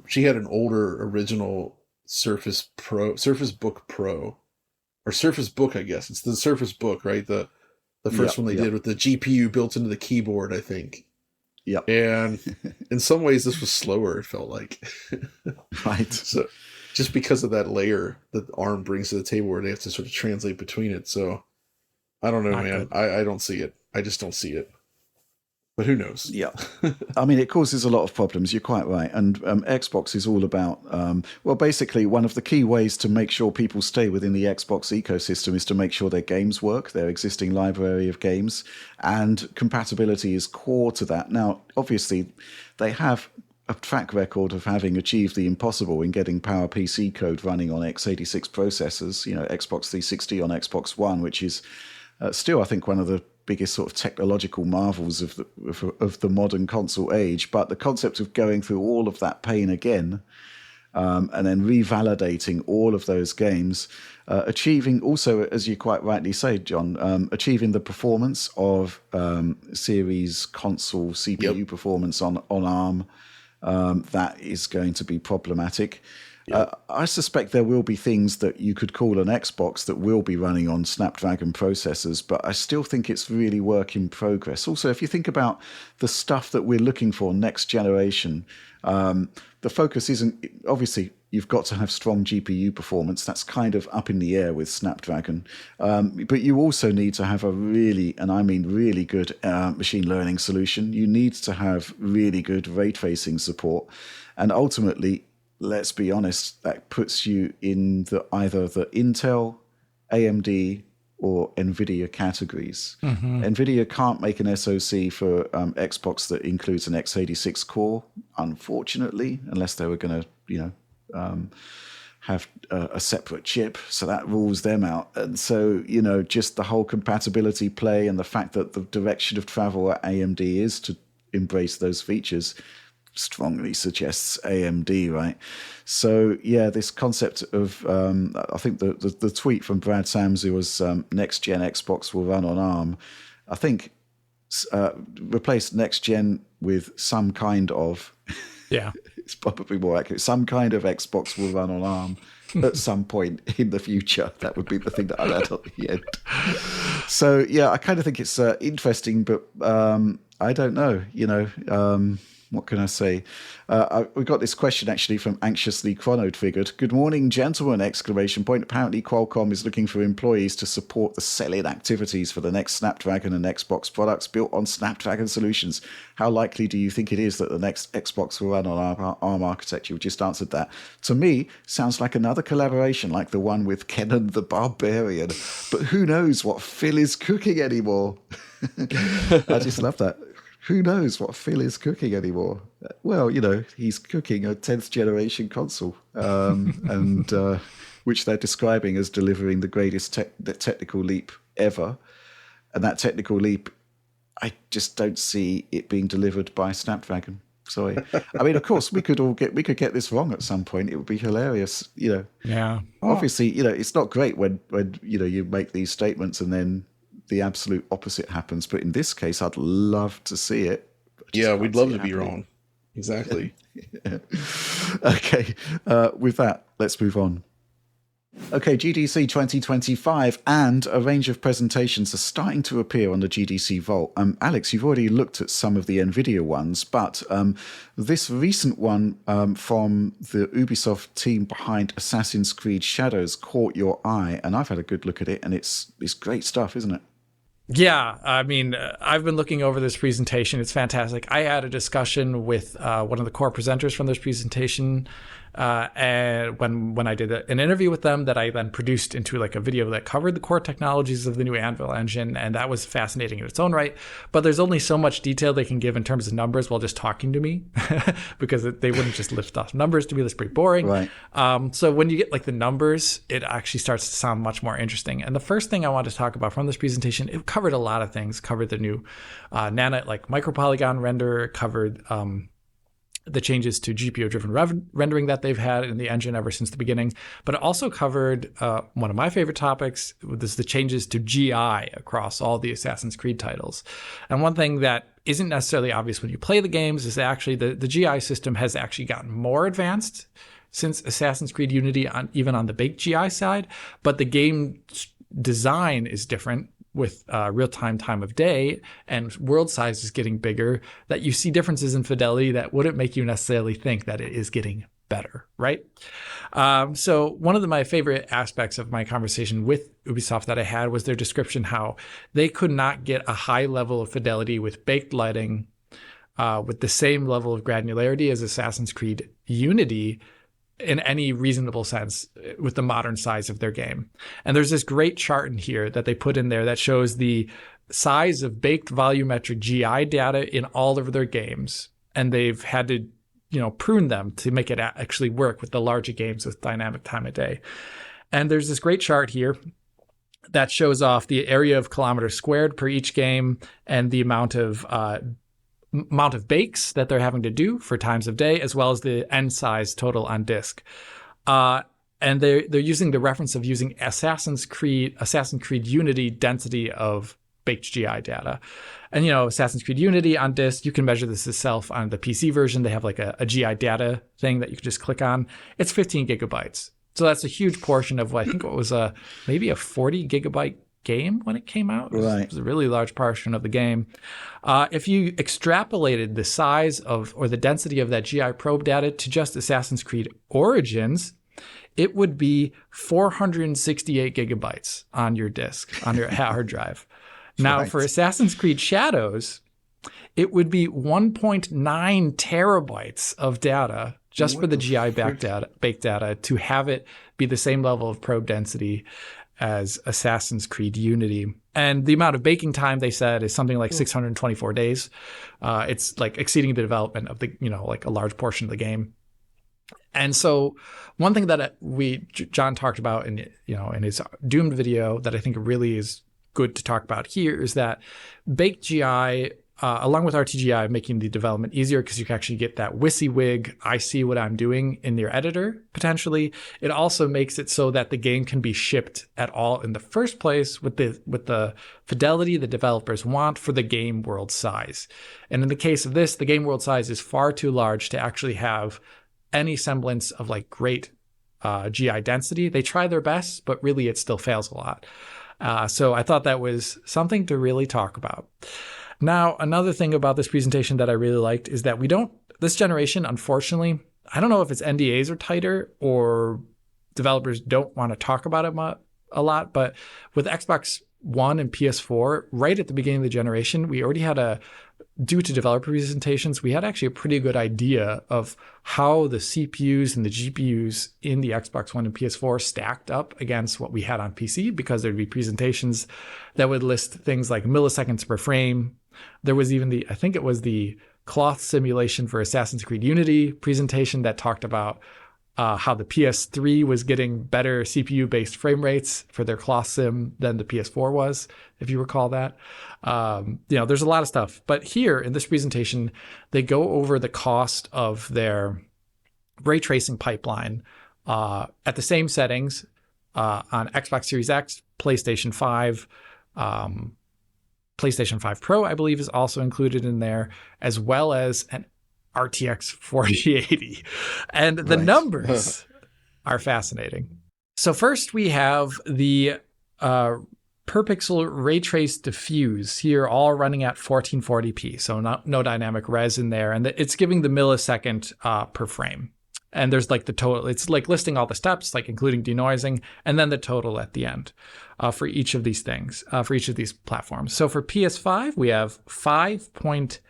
she had an older original Surface Book Pro, or Surface Book, I guess. It's the Surface Book, right? The first one they did with the GPU built into the keyboard, I think. Yeah. And in some ways this was slower, it felt like. Right. So just because of that layer that ARM brings to the table where they have to sort of translate between it. So I don't know, man. I don't see it. I just don't see it. But who knows? Yeah. I mean, it causes a lot of problems. You're quite right. And Xbox is all about, well, basically, one of the key ways to make sure people stay within the Xbox ecosystem is to make sure their games work, their existing library of games, and compatibility is core to that. Now, obviously, they have a track record of having achieved the impossible in getting PowerPC code running on x86 processors, Xbox 360 on Xbox One, which is still, I think, one of the biggest sort of technological marvels of the modern console age. But the concept of going through all of that pain again, and then revalidating all of those games, achieving also, as you quite rightly say, John, achieving the performance of series console CPU performance on ARM, that is going to be problematic. I suspect there will be things that you could call an Xbox that will be running on Snapdragon processors, but I still think it's really work in progress. Also, if you think about the stuff that we're looking for next generation, the focus isn't, obviously, you've got to have strong GPU performance. That's kind of up in the air with Snapdragon. But you also need to have a really, and I mean really good machine learning solution. You need to have really good ray tracing support. And ultimately, let's be honest, that puts you in either the Intel, AMD, or NVIDIA categories. NVIDIA can't make an SoC for Xbox that includes an x86 core, unfortunately, unless they were going to, have a separate chip. So that rules them out. And so, just the whole compatibility play and the fact that the direction of travel at AMD is to embrace those features strongly suggests AMD, right? So yeah, this concept of I think the tweet from Brad Samsey was next gen Xbox will run on ARM. I think replace next gen with some kind of it's probably more accurate. Some kind of Xbox will run on ARM at some point in the future. That would be the thing that I'd add at the end. So yeah, I kind of think it's interesting, but I don't know. What can I say? We got this question actually from Anxiously Chrono Figured. Good morning, gentlemen! ! Apparently Qualcomm is looking for employees to support the sell-in activities for the next Snapdragon and Xbox products built on Snapdragon solutions. How likely do you think it is that the next Xbox will run on ARM architecture? We just answered that. To me, sounds like another collaboration like the one with Kenan the Barbarian. But who knows what Phil is cooking anymore? I just love that. Who knows what Phil is cooking anymore? Well, he's cooking a 10th generation console, and which they're describing as delivering the greatest technical leap ever. And that technical leap, I just don't see it being delivered by Snapdragon. Sorry. I mean, of course, we could get this wrong at some point. It would be hilarious, Yeah. Obviously, it's not great when you make these statements and then the absolute opposite happens. But in this case, I'd love to see it. Yeah, we'd love to be wrong. Exactly. Okay. With that, let's move on. Okay, GDC 2025 and a range of presentations are starting to appear on the GDC Vault. Alex, you've already looked at some of the NVIDIA ones, but this recent one from the Ubisoft team behind Assassin's Creed Shadows caught your eye, and I've had a good look at it, and it's great stuff, isn't it? Yeah, I mean, I've been looking over this presentation. It's fantastic. I had a discussion with one of the core presenters from this presentation, and when I did an interview with them that I then produced into like a video that covered the core technologies of the new Anvil engine, and that was fascinating in its own right. But there's only so much detail they can give in terms of numbers while just talking to me, because they wouldn't just lift off numbers to me. That's pretty boring. Right. So when you get like the numbers, it actually starts to sound much more interesting. And the first thing I wanted to talk about from this presentation, it covered a lot of things. Covered the new Nano like micropolygon render. Covered the changes to GPU-driven rendering that they've had in the engine ever since the beginning. But it also covered one of my favorite topics, this is the changes to GI across all the Assassin's Creed titles. And one thing that isn't necessarily obvious when you play the games is actually the GI system has actually gotten more advanced since Assassin's Creed Unity, even on the baked GI side. But the game design is different, with real-time time of day and world size is getting bigger, that you see differences in fidelity that wouldn't make you necessarily think that it is getting better, right? So one of my favorite aspects of my conversation with Ubisoft that I had was their description how they could not get a high level of fidelity with baked lighting with the same level of granularity as Assassin's Creed Unity in any reasonable sense with the modern size of their game. And there's this great chart in here that they put in there that shows the size of baked volumetric GI data in all of their games. And they've had to, prune them to make it actually work with the larger games with dynamic time of day. And there's this great chart here that shows off the area of kilometers squared per each game and the amount of bakes that they're having to do for times of day, as well as the end size total on disk. And they're using the reference of using Assassin's Creed Unity density of baked GI data. And, Assassin's Creed Unity on disk, you can measure this itself on the PC version. They have like a GI data thing that you can just click on. It's 15 gigabytes. So that's a huge portion of what I think was maybe a 40 gigabyte game when it came out. It was a really large portion of the game. If you extrapolated the size or the density of that GI probe data to just Assassin's Creed Origins, it would be 468 gigabytes on your disk, on your hard drive. Now, for Assassin's Creed Shadows, it would be 1.9 terabytes of data just for the GI baked data to have it be the same level of probe density as Assassin's Creed Unity. And the amount of baking time, they said, is something like 624 days. It's like exceeding the development of the, like a large portion of the game. And so one thing that John talked about in his Doomed video that I think really is good to talk about here is that baked GI, along with RTGI, making the development easier because you can actually get that WYSIWYG, I see what I'm doing in your editor, potentially. It also makes it so that the game can be shipped at all in the first place with the fidelity the developers want for the game world size. And in the case of this, the game world size is far too large to actually have any semblance of like great GI density. They try their best, but really it still fails a lot. So I thought that was something to really talk about. Now, another thing about this presentation that I really liked is that this generation, unfortunately, I don't know if it's NDAs are tighter or developers don't want to talk about it a lot, but with Xbox One and PS4, right at the beginning of the generation, we already had due to developer presentations, we had actually a pretty good idea of how the CPUs and the GPUs in the Xbox One and PS4 stacked up against what we had on PC, because there'd be presentations that would list things like milliseconds per frame. There was even I think it was the cloth simulation for Assassin's Creed Unity presentation that talked about how the PS3 was getting better CPU-based frame rates for their cloth sim than the PS4 was, if you recall that. There's a lot of stuff. But here in this presentation, they go over the cost of their ray tracing pipeline at the same settings on Xbox Series X, PlayStation 5, PlayStation 5 Pro, I believe, is also included in there, as well as an RTX 4080. And the numbers are fascinating. So first we have the per pixel ray trace diffuse here, all running at 1440p. So no dynamic res in there. And it's giving the millisecond per frame. And there's like the total, it's like listing all the steps, like including denoising, and then the total at the end for each of these things, for each of these platforms. So for PS5, we have 5.00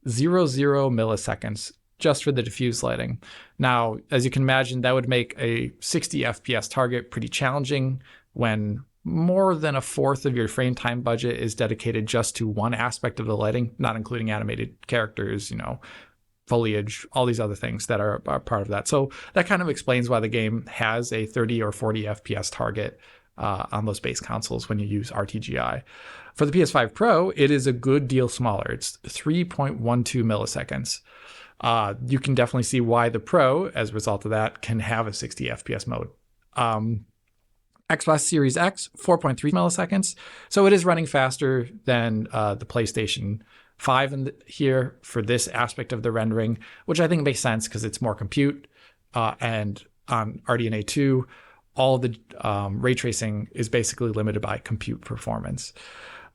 milliseconds just for the diffuse lighting. Now, as you can imagine, that would make a 60 FPS target pretty challenging when more than a fourth of your frame time budget is dedicated just to one aspect of the lighting, not including animated characters, foliage, all these other things that are part of that. So that kind of explains why the game has a 30 or 40 FPS target on those base consoles when you use RTGI. For the PS5 Pro, it is a good deal smaller. It's 3.12 milliseconds. You can definitely see why the Pro, as a result of that, can have a 60 FPS mode. Xbox Series X, 4.3 milliseconds. So it is running faster than the PlayStation 5 here for this aspect of the rendering, which I think makes sense because it's more compute. And on RDNA 2, all the ray tracing is basically limited by compute performance.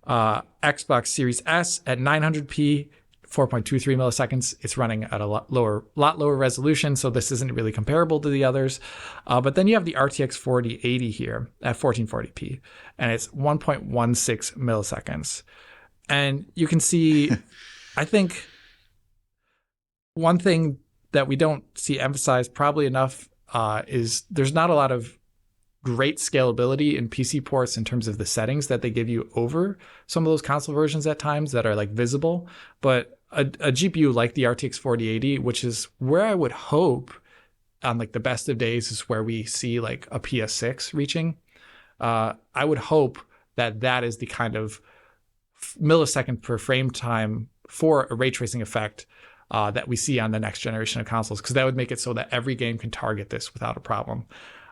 Xbox Series S at 900p, 4.23 milliseconds. It's running at a lot lower resolution, so this isn't really comparable to the others. But then you have the RTX 4080 here at 1440p, and it's 1.16 milliseconds. And you can see, I think one thing that we don't see emphasized probably enough is there's not a lot of great scalability in PC ports in terms of the settings that they give you over some of those console versions at times that are like visible. But a GPU like the RTX 4080, which is where I would hope on like the best of days is where we see like a PS6 reaching. I would hope that is the kind of millisecond per frame time for a ray tracing effect that we see on the next generation of consoles, because that would make it so that every game can target this without a problem.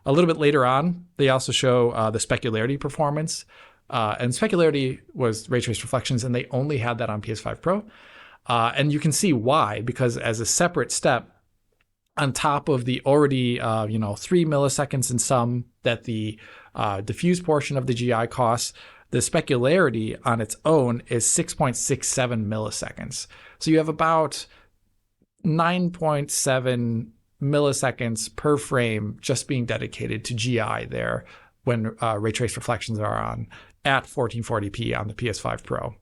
A little bit later on, they also show the specularity performance. And specularity was ray traced reflections, and they only had that on PS5 Pro. And you can see why, because as a separate step, on top of the already 3 milliseconds in some that the diffuse portion of the GI costs, the specularity on its own is 6.67 milliseconds. So you have about 9.7 milliseconds per frame just being dedicated to GI there when ray trace reflections are on at 1440p on the PS5 Pro.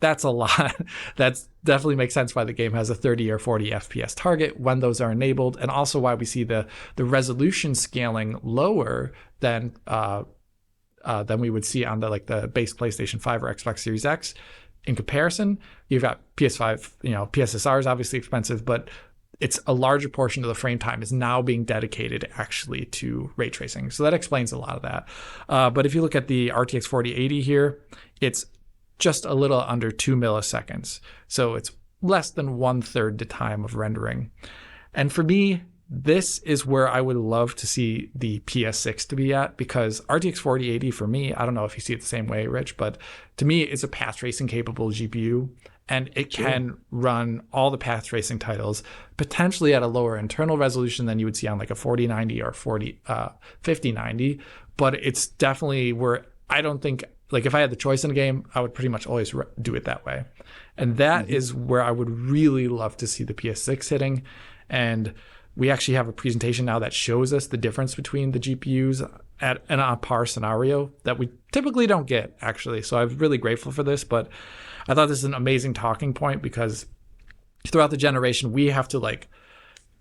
That's a lot. That definitely makes sense why the game has a 30 or 40 FPS target when those are enabled, and also why we see the resolution scaling lower than we would see on the base PlayStation 5 or Xbox Series X. In comparison, you've got PS5, PSSR is obviously expensive, but it's a larger portion of the frame time is now being dedicated actually to ray tracing. So that explains a lot of that. But if you look at the RTX 4080 here, it's just a little under 2 milliseconds. So it's less than 1/3 the time of rendering. And for me, this is where I would love to see the PS6 to be at, because RTX 4080 for me, I don't know if you see it the same way, Rich, but to me, it's a path tracing capable GPU, and it can run all the path tracing titles potentially at a lower internal resolution than you would see on like a 4090 or 5090. But it's definitely where I don't think, like if I had the choice in a game, I would pretty much always do it that way. And that is where I would really love to see the PS6 hitting. And we actually have a presentation now that shows us the difference between the GPUs at an on-par scenario that we typically don't get, actually. So I'm really grateful for this, but I thought this is an amazing talking point, because throughout the generation, we have to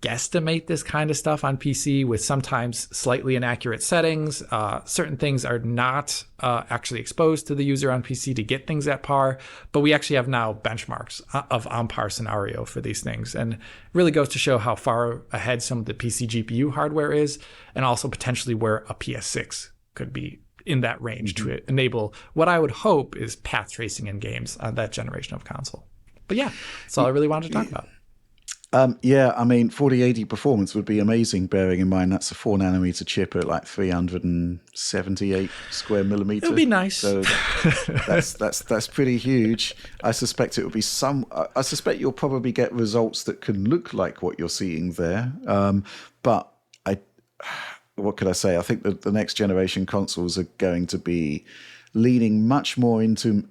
guesstimate this kind of stuff on PC with sometimes slightly inaccurate settings. Certain things are not actually exposed to the user on PC to get things at par, but we actually have now benchmarks of on-par scenario for these things. And it really goes to show how far ahead some of the PC GPU hardware is, and also potentially where a PS6 could be in that range to enable what I would hope is path tracing in games on that generation of console. But yeah, that's all I really wanted to talk about. 4080 performance would be amazing, bearing in mind that's a 4nm chip at like 378 square millimeter. It would be nice. So that's pretty huge. I suspect it will be I suspect you'll probably get results that can look like what you're seeing there. But what could I say? I think that the next generation consoles are going to be leaning much more into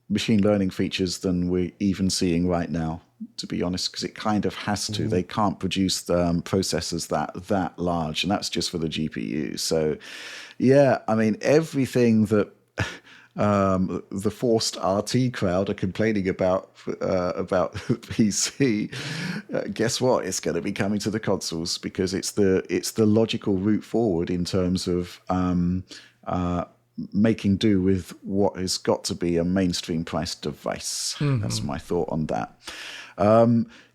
machine learning features than we're even seeing right now, to be honest, because it kind of has to. They can't produce processors that large, and that's just for the GPU. So, yeah, everything that the forced RT crowd are complaining about PC, guess what? It's going to be coming to the consoles, because it's the logical route forward in terms of making do with what has got to be a mainstream priced device. That's my thought on that.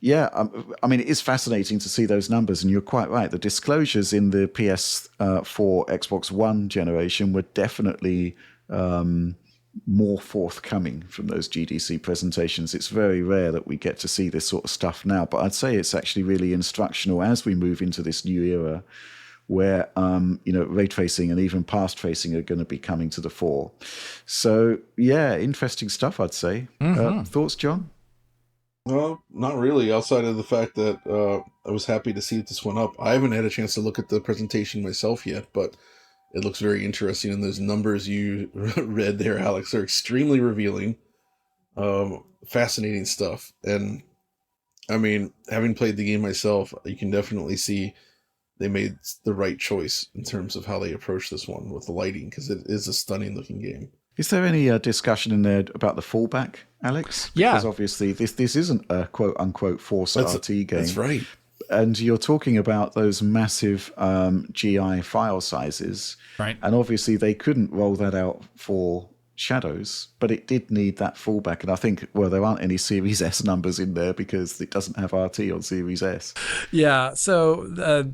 It is fascinating to see those numbers, and you're quite right. The disclosures in the PS4 Xbox One generation were definitely more forthcoming from those GDC presentations. It's very rare that we get to see this sort of stuff now, but I'd say it's actually really instructional as we move into this new era where ray tracing and even path tracing are going to be coming to the fore. So yeah, interesting stuff, I'd say. Thoughts, John? Well, not really, outside of the fact that I was happy to see this one up. I haven't had a chance to look at the presentation myself yet, but it looks very interesting, and those numbers you read there, Alex, are extremely revealing. Fascinating stuff. And I mean, having played the game myself, you can definitely see they made the right choice in terms of how they approach this one with the lighting, because it is a stunning looking game. Is there any discussion in there about the fallback, Alex? Yeah. Because obviously this isn't a quote-unquote Force RT game. That's right. And you're talking about those massive GI file sizes. Right. And obviously they couldn't roll that out for Shadows, but it did need that fallback. And I think, well, there aren't any Series S numbers in there because it doesn't have RT on Series S. Yeah, so,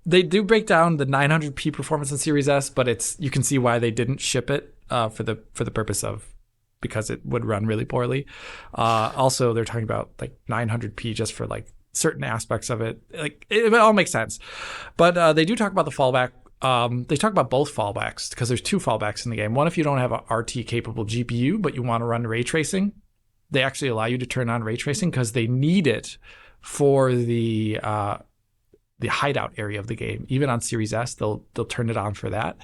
they do break down the 900p performance on Series S, but you can see why they didn't ship it for the purpose of, because it would run really poorly. Also, they're talking about like 900p just for like certain aspects of it. Like it all makes sense, but they do talk about the fallback. They talk about both fallbacks because there's two fallbacks in the game. One, if you don't have a RT capable GPU but you want to run ray tracing, they actually allow you to turn on ray tracing because they need it for the hideout area of the game. Even on Series S, they'll turn it on for that.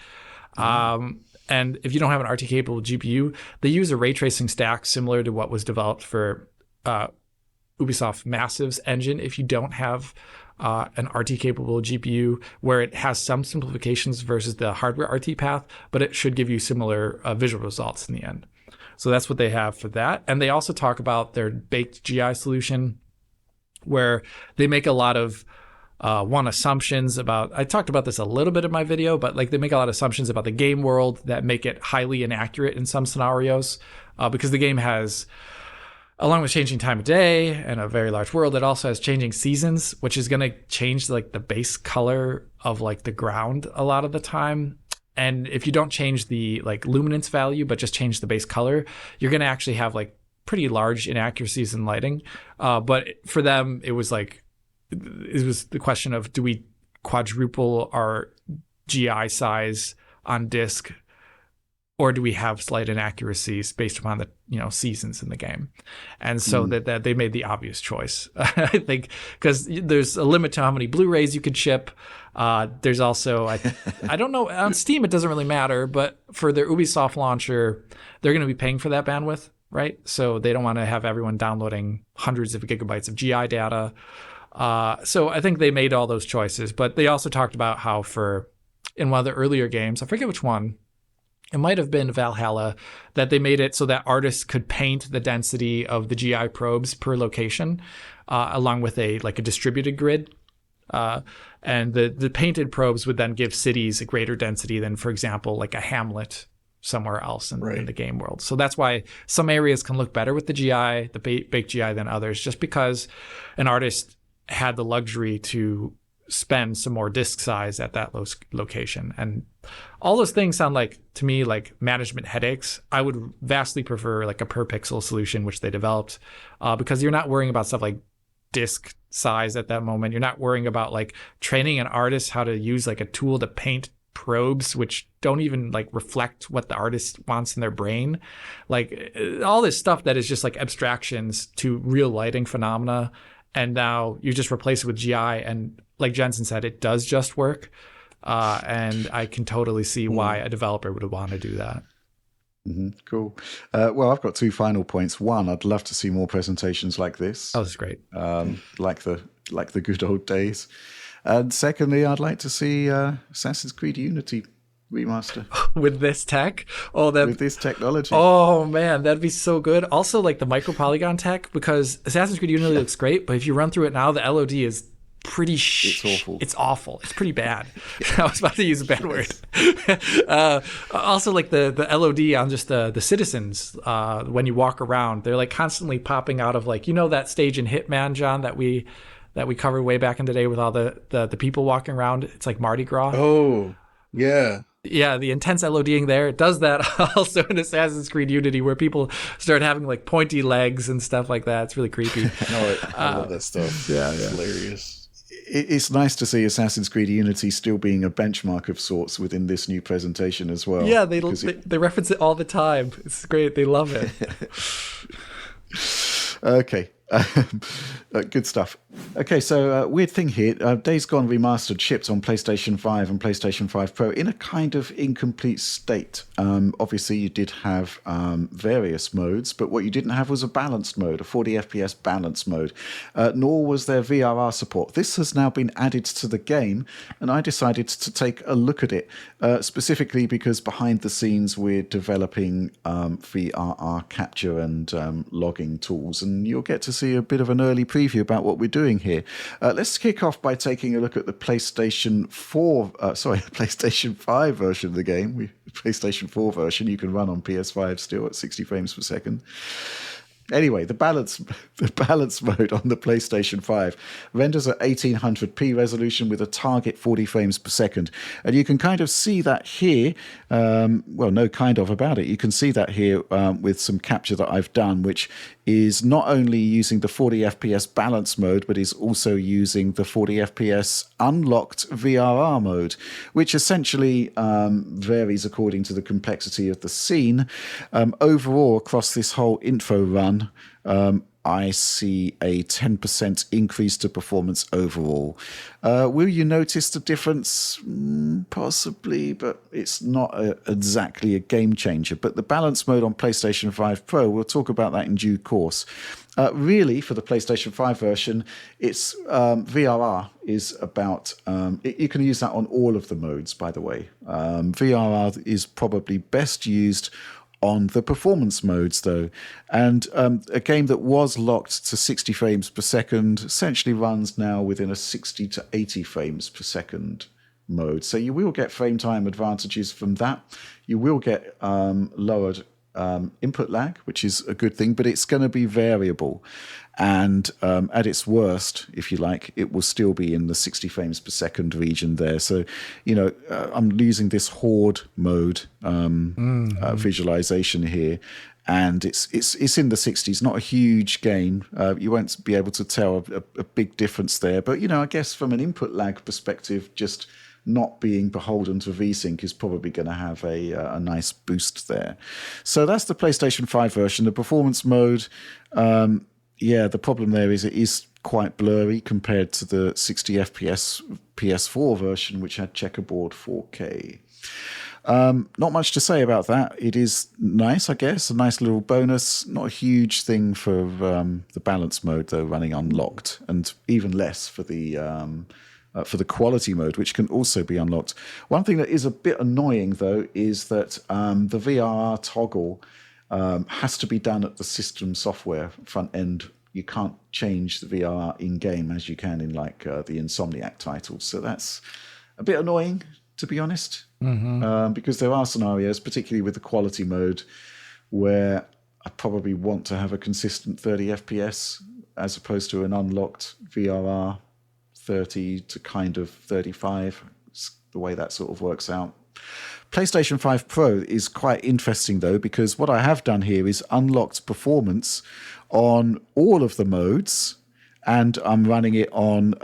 And if you don't have an RT capable GPU, they use a ray tracing stack similar to what was developed for Ubisoft Massive's engine. If you don't have an RT capable GPU, where it has some simplifications versus the hardware RT path, but it should give you similar visual results in the end. So that's what they have for that. And they also talk about their baked GI solution, where they make a lot of assumptions about, I talked about this a little bit in my video, but like they make a lot of assumptions about the game world that make it highly inaccurate in some scenarios, because the game has, along with changing time of day and a very large world, it also has changing seasons, which is going to change like the base color of like the ground a lot of the time. And if you don't change the like luminance value, but just change the base color, you're going to actually have like pretty large inaccuracies in lighting. But for them, it was the question of, do we quadruple our GI size on disk, or do we have slight inaccuracies based upon the seasons in the game? And so that they made the obvious choice, I think, because there's a limit to how many Blu-rays you could ship. There's also, I don't know, on Steam it doesn't really matter, but for their Ubisoft launcher, they're going to be paying for that bandwidth, right? So they don't want to have everyone downloading hundreds of gigabytes of GI data. So I think they made all those choices, but they also talked about how in one of the earlier games, I forget which one, it might have been Valhalla, that they made it so that artists could paint the density of the GI probes per location, along with a distributed grid. And the painted probes would then give cities a greater density than, for example, like a hamlet somewhere else in the game world. So that's why some areas can look better with the GI, the baked GI, than others, just because an artist had the luxury to spend some more disk size at that location. And all those things sound like, to me, like management headaches. I would vastly prefer like a per pixel solution, which they developed, because you're not worrying about stuff like disk size at that moment. You're not worrying about like training an artist how to use like a tool to paint probes, which don't even like reflect what the artist wants in their brain. Like all this stuff that is just like abstractions to real lighting phenomena. And now you just replace it with GI, and like Jensen said, it does just work. And I can totally see why a developer would want to do that. Cool. Well, I've got two final points. One, I'd love to see more presentations like this. Oh, that's great. Like the good old days. And secondly, I'd like to see Assassin's Creed Unity remaster with this tech. With this technology. Oh man, that'd be so good. Also, like the micro polygon tech, because Assassin's Creed Unity looks great, but if you run through it now, the LOD is pretty it's awful. It's awful. It's pretty bad. I was about to use a bad word. Also, like the LOD on just the citizens, when you walk around, they're like constantly popping out of like, that stage in Hitman, John, that we covered way back in the day with all the people walking around. It's like Mardi Gras. Oh, yeah. Yeah, the intense LODing there. It does that also in Assassin's Creed Unity, where people start having like pointy legs and stuff like that. It's really creepy. I love that stuff. Yeah, it's hilarious. It's nice to see Assassin's Creed Unity still being a benchmark of sorts within this new presentation as well. Yeah, they reference it all the time. It's great. They love it. Okay. Good stuff. Okay, so weird thing here. Days Gone Remastered shipped on PlayStation 5 and PlayStation 5 Pro in a kind of incomplete state. Obviously, you did have various modes, but what you didn't have was a balanced mode, a 40 FPS balanced mode, nor was there VRR support. This has now been added to the game, and I decided to take a look at it, specifically because behind the scenes we're developing VRR capture and logging tools, and you'll get to see a bit of an early preview about what we're doing here. Let's kick off by taking a look at the PlayStation 5 version of the game. PlayStation 4 version you can run on PS5 still at 60 frames per second. Anyway, the balance mode on the PlayStation 5 renders at 1800p resolution with a target 40 frames per second. And you can kind of see that here. You can see that here with some capture that I've done, which is not only using the 40 FPS balance mode, but is also using the 40 FPS unlocked VRR mode, which essentially varies according to the complexity of the scene. Overall, across this whole info run, I see a 10% increase to performance overall. Will you notice the difference? Possibly, but it's not exactly a game changer. But the balance mode on PlayStation 5 Pro, we'll talk about that in due course. Really, for the PlayStation 5 version, it's VRR is about... you can use that on all of the modes, by the way. VRR is probably best used on the performance modes, though. And a game that was locked to 60 frames per second essentially runs now within a 60 to 80 frames per second mode. So you will get frame time advantages from that. You will get lowered input lag, which is a good thing, but it's going to be variable. And at its worst, if you like, it will still be in the 60 frames per second region there. So, I'm using this horde mode visualization here, and it's in the 60s, not a huge gain. You won't be able to tell a big difference there. But, I guess from an input lag perspective, just not being beholden to VSync is probably going to have a nice boost there. So that's the PlayStation 5 version. The performance mode... the problem there is it is quite blurry compared to the 60 FPS PS4 version, which had checkerboard 4K. Not much to say about that. It is nice, I guess, a nice little bonus. Not a huge thing for the balance mode, though, running unlocked, and even less for the quality mode, which can also be unlocked. One thing that is a bit annoying, though, is that the VRR toggle has to be done at the system software front end. You can't change the VRR in-game as you can in the Insomniac titles. So that's a bit annoying, to be honest, because there are scenarios, particularly with the quality mode, where I probably want to have a consistent 30 FPS as opposed to an unlocked VRR 30 to kind of 35. It's the way that sort of works out. PlayStation 5 Pro is quite interesting, though, because what I have done here is unlocked performance on all of the modes, and I'm running it on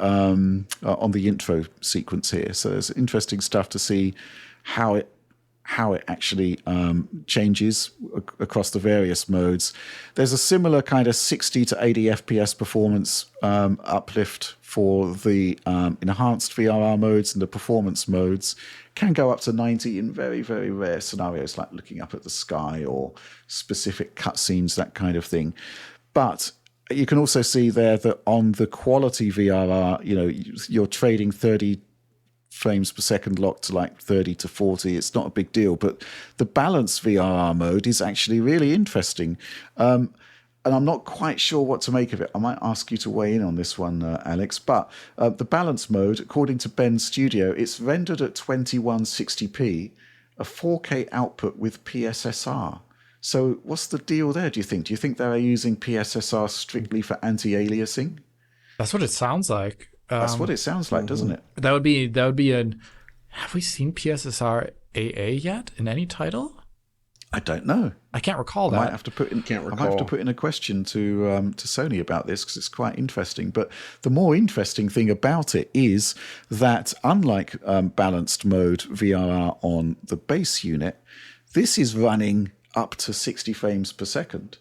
the intro sequence here. So there's interesting stuff to see how it actually changes across the various modes. There's a similar kind of 60 to 80 FPS performance uplift for the enhanced VRR modes, and the performance modes can go up to 90 in very, very rare scenarios, like looking up at the sky or specific cutscenes, that kind of thing. But you can also see there that on the quality VRR, you're trading 30 frames per second locked to 30 to 40. It's not a big deal, but the balanced VRR mode is actually really interesting. And I'm not quite sure what to make of it. I might ask you to weigh in on this one, Alex. But the balance mode, according to Ben's Studio, it's rendered at 2160p, a 4K output with PSSR. So what's the deal there, do you think? Do you think they're using PSSR strictly for anti-aliasing? That's what it sounds like. That's what it sounds like, doesn't it? That would be an... Have we seen PSSR AA yet in any title? I don't know. I can't recall that. I might have to put in a question to Sony about this, because it's quite interesting. But the more interesting thing about it is that, unlike balanced mode VRR on the base unit, this is running up to 60 frames per second.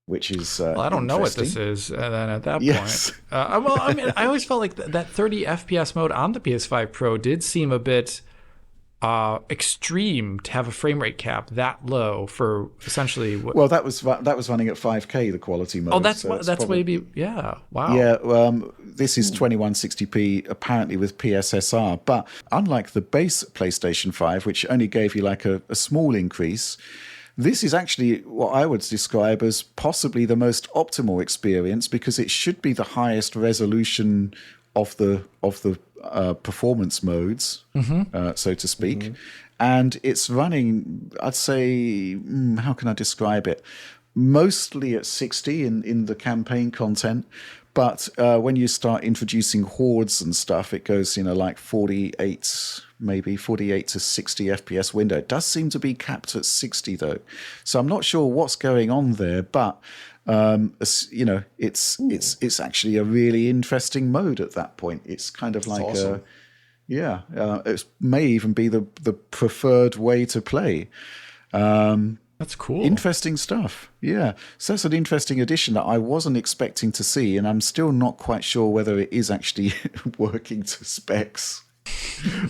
which is well, I don't know what this is. And then at that point, well, I mean, I always felt like that 30 FPS mode on the PS5 Pro did seem a bit extreme to have a frame rate cap that low for essentially what. Well, that was running at 5K, the quality mode. Oh, that's maybe wow. Yeah, this is 2160p apparently with PSSR, but unlike the base PlayStation 5, which only gave you like a small increase, this is actually what I would describe as possibly the most optimal experience, because it should be the highest resolution of the performance modes, so to speak. And it's running, I'd say, how can I describe it? Mostly at 60 in the campaign content. But when you start introducing hordes and stuff, it goes, like 48 to 60 FPS window. It does seem to be capped at 60 though. So I'm not sure what's going on there, but it's actually a really interesting mode at that point. It's kind of like awesome. It may even be the preferred way to play. That's cool. Interesting stuff. Yeah. So that's an interesting addition that I wasn't expecting to see, and I'm still not quite sure whether it is actually working to specs,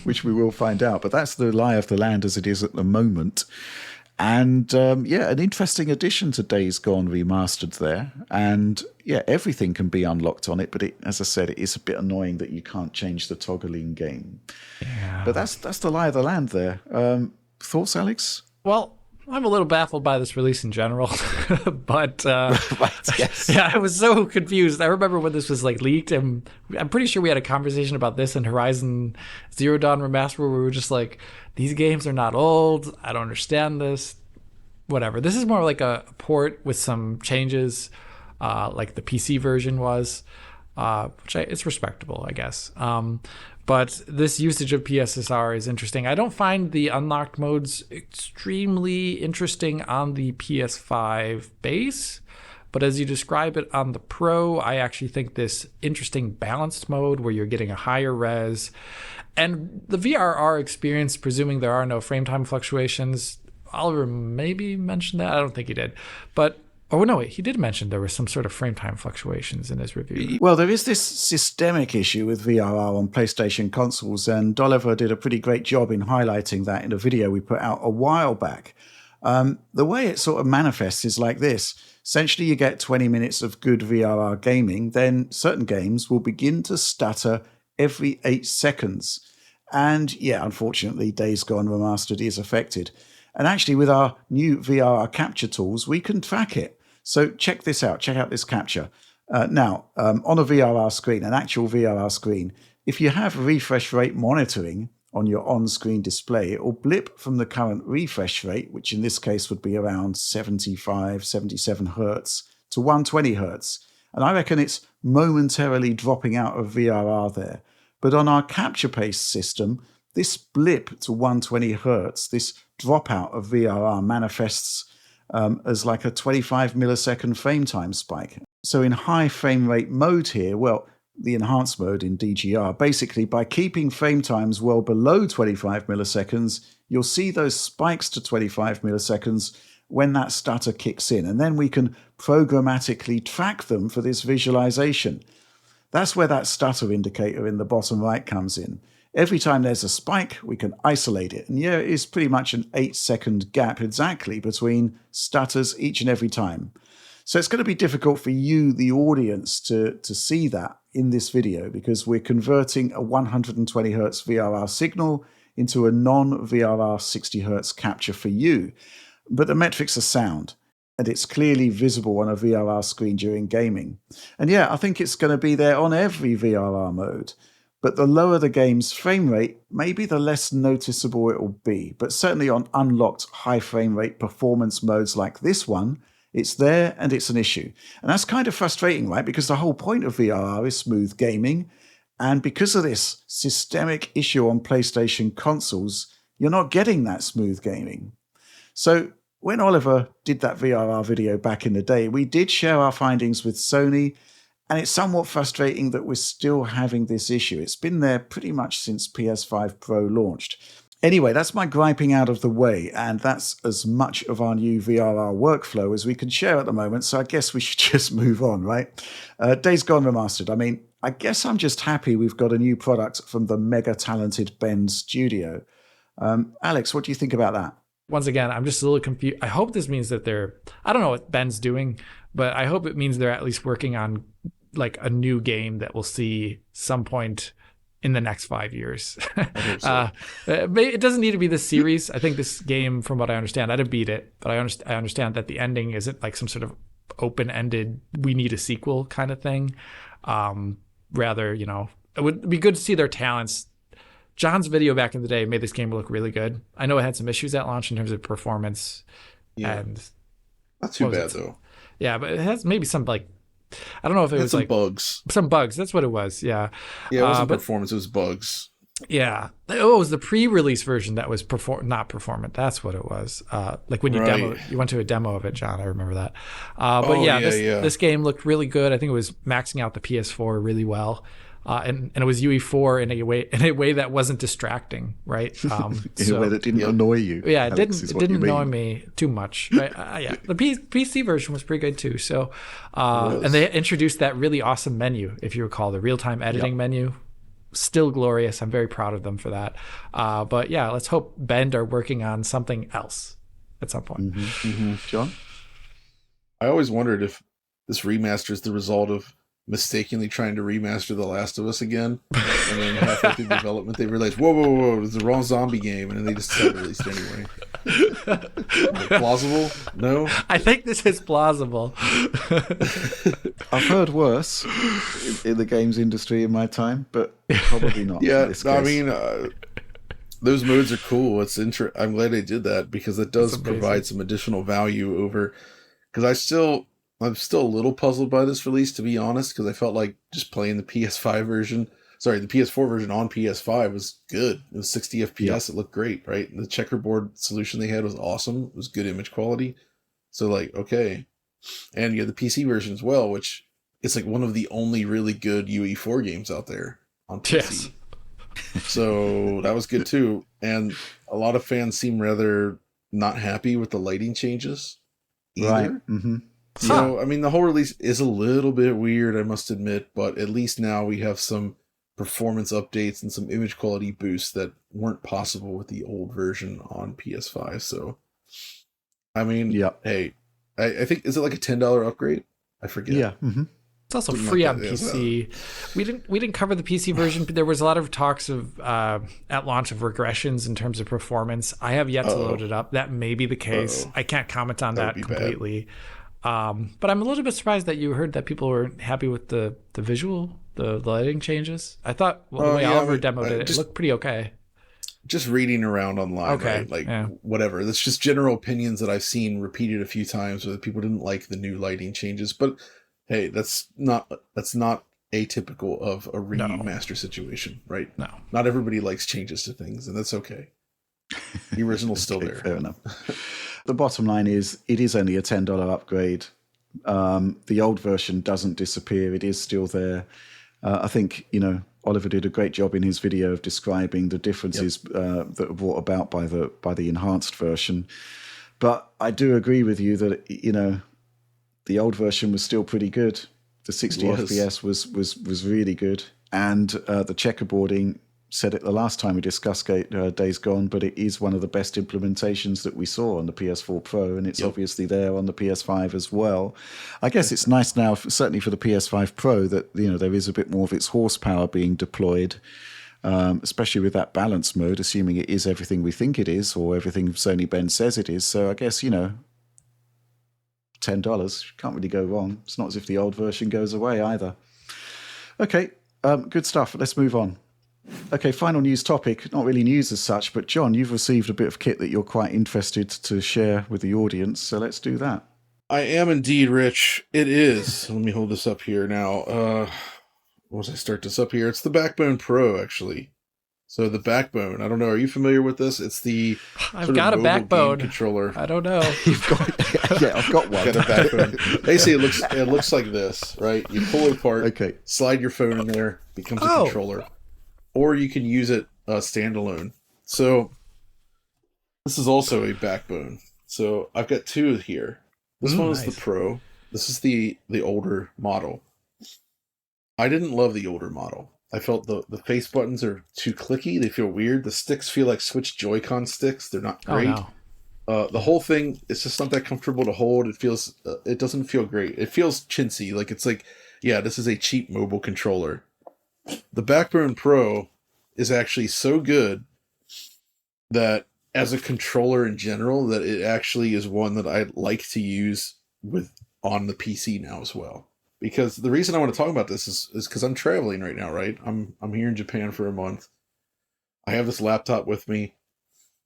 which we will find out. But that's the lie of the land as it is at the moment. And an interesting addition to Days Gone Remastered there. And everything can be unlocked on it, but as I said, it is a bit annoying that you can't change the toggling game. Yeah. But that's the lie of the land there. Thoughts, Alex? Well, I'm a little baffled by this release in general, but right, yes. I was so confused. I remember when this was leaked, and I'm pretty sure we had a conversation about this in Horizon Zero Dawn Remastered, where we were just like, these games are not old. I don't understand this. Whatever. This is more like a port with some changes, like the PC version was, it's respectable, I guess. But this usage of PSSR is interesting. I don't find the unlocked modes extremely interesting on the PS5 base, but as you describe it on the Pro, I actually think this interesting balanced mode where you're getting a higher res, and the VRR experience, presuming there are no frame time fluctuations. Oliver maybe mentioned that. I don't think he did. But he did mention there were some sort of frame time fluctuations in his review. Well, there is this systemic issue with VRR on PlayStation consoles, and Oliver did a pretty great job in highlighting that in a video we put out a while back. The way it sort of manifests is like this. Essentially, you get 20 minutes of good VRR gaming, then certain games will begin to stutter every 8 seconds. And unfortunately, Days Gone Remastered is affected. And actually, with our new VRR capture tools, we can track it. So check this out. Check out this capture. Now, on a VRR screen, an actual VRR screen, if you have refresh rate monitoring on your on-screen display, it will blip from the current refresh rate, which in this case would be around 75, 77 hertz, to 120 hertz. And I reckon it's momentarily dropping out of VRR there. But on our capture-paste system, this blip to 120 hertz, this dropout of VRR manifests as like a 25 millisecond frame time spike. So in high frame rate mode here, the enhanced mode in DGR, basically by keeping frame times well below 25 milliseconds, you'll see those spikes to 25 milliseconds when that stutter kicks in. And then we can programmatically track them for this visualization. That's where that stutter indicator in the bottom right comes in. Every time there's a spike, we can isolate it. And it is pretty much an 8-second gap exactly between stutters each and every time. So it's going to be difficult for you, the audience, to see that in this video, because we're converting a 120 hertz VRR signal into a non-VRR 60 hertz capture for you. But the metrics are sound, and it's clearly visible on a VRR screen during gaming. And I think it's going to be there on every VRR mode. But the lower the game's frame rate, maybe the less noticeable it will be. But certainly on unlocked high frame rate performance modes like this one, it's there and it's an issue. And that's kind of frustrating, right? Because the whole point of VRR is smooth gaming. And because of this systemic issue on PlayStation consoles, you're not getting that smooth gaming. So when Oliver did that VRR video back in the day, we did share our findings with Sony. And it's somewhat frustrating that we're still having this issue. It's been there pretty much since PS5 Pro launched. Anyway, that's my griping out of the way, and that's as much of our new VRR workflow as we can share at the moment, so I guess we should just move on, right? Days Gone Remastered. I mean, I guess I'm just happy we've got a new product from the mega-talented Ben Studio. Alex, what do you think about that? Once again, I'm just a little confused. I hope this means that I don't know what Ben's doing, but I hope it means they're at least working on like a new game that we'll see some point in the next 5 years. So. It doesn't need to be this series. I think this game, from what I understand, I didn't beat it, but I understand that the ending isn't like some sort of open-ended, we need a sequel kind of thing. Rather, it would be good to see their talents. John's video back in the day made this game look really good. I know it had some issues at launch in terms of performance. Yeah. And not too bad, though. Yeah, but it has maybe some like, I don't know if it was some like bugs. Some bugs. That's what it was. Yeah. Yeah, it wasn't performance. It was bugs. Yeah. Oh, it was the pre-release version that was not performant. That's what it was. Like when you you went to a demo of it, John. I remember that. But this game looked really good. I think it was maxing out the PS4 really well. And it was UE4 in a way that wasn't distracting, right? In a way that didn't annoy you. Yeah, it didn't annoy me too much. Right? Yeah, the PC version was pretty good too. So, and they introduced that really awesome menu, if you recall, the real-time editing menu. Still glorious. I'm very proud of them for that. But yeah, let's hope Bend are working on something else at some point. John? I always wondered if this remaster is the result of mistakenly trying to remaster The Last of Us again, and then halfway through development they realized, whoa, it was the wrong zombie game, and then they just decided to release it anyway. Plausible? No? I think this is plausible. I've heard worse in the games industry in my time, but probably not. Yeah, I mean, those modes are cool. I'm glad they did that, because it does provide some additional value over, because I'm still a little puzzled by this release, to be honest, because I felt like just playing the PS4 version on PS5 was good. It was 60 FPS. Yep. It looked great, right? And the checkerboard solution they had was awesome. It was good image quality. So like, okay. And you have the PC version as well, which is like one of the only really good UE4 games out there on PC. Yes. So that was good too. And a lot of fans seem rather not happy with the lighting changes either. Right. Mm-hmm. So, I mean, the whole release is a little bit weird, I must admit, but at least now we have some performance updates and some image quality boosts that weren't possible with the old version on PS5. So, I mean, hey, I think, is it like a $10 upgrade? I forget. Yeah. Mm-hmm. It's also free on PC. We didn't cover the PC version, but there was a lot of talks of at launch of regressions in terms of performance. I have yet to load it up. That may be the case. I can't comment on that completely. Bad. But I'm a little bit surprised that you heard that people were happy with the visual, the lighting changes. I thought the way Oliver demoed it looked pretty okay. Just reading around online, right? Whatever. That's just general opinions that I've seen repeated a few times where people didn't like the new lighting changes. But hey, that's not atypical of a remaster situation, right? No. Not everybody likes changes to things, and that's okay. The original's still there. Fair enough. The bottom line is, it is only a $10 upgrade. The old version doesn't disappear. It is still there. I think, Oliver did a great job in his video of describing the differences that are brought about by the enhanced version. But I do agree with you that, the old version was still pretty good. The 60 FPS was really good. And the checkerboarding, said it the last time we discussed Days Gone, but it is one of the best implementations that we saw on the PS4 Pro, and it's obviously there on the PS5 as well. I guess it's nice now, certainly for the PS5 Pro, that there is a bit more of its horsepower being deployed, especially with that balance mode, assuming it is everything we think it is, or everything Sony Ben says it is. So I guess, $10, can't really go wrong. It's not as if the old version goes away either. Okay, good stuff. Let's move on. Okay, final news topic. Not really news as such, but John, you've received a bit of kit that you're quite interested to share with the audience, so let's do that. I am indeed, Rich. It is. Let me hold this up here now. Once I start this up here, it's the Backbone Pro, actually. So the Backbone, I don't know, are you familiar with this? It's the I've got a Backbone controller. I don't know. I've got one. Got a Backbone. Basically, it looks like this, right? You pull it apart, slide your phone in there, becomes a controller. Or you can use it standalone. So This is also a backbone. So I've got two here. This one is nice. the Pro. This is the older model. I didn't love the older model. I felt the face buttons are too clicky. They feel weird. The sticks feel like Switch Joy-Con sticks. They're not great. Oh, no. The whole thing is just not that comfortable to hold. It feels, it doesn't feel great. It feels chintzy. Like it's like, yeah, this is a cheap mobile controller. The Backbone Pro is actually so good that as a controller in general, that it actually is one that I like to use with on the PC now as well. Because the reason I want to talk about this is because I'm traveling right now, right? I'm here in Japan for a month. I have this laptop with me,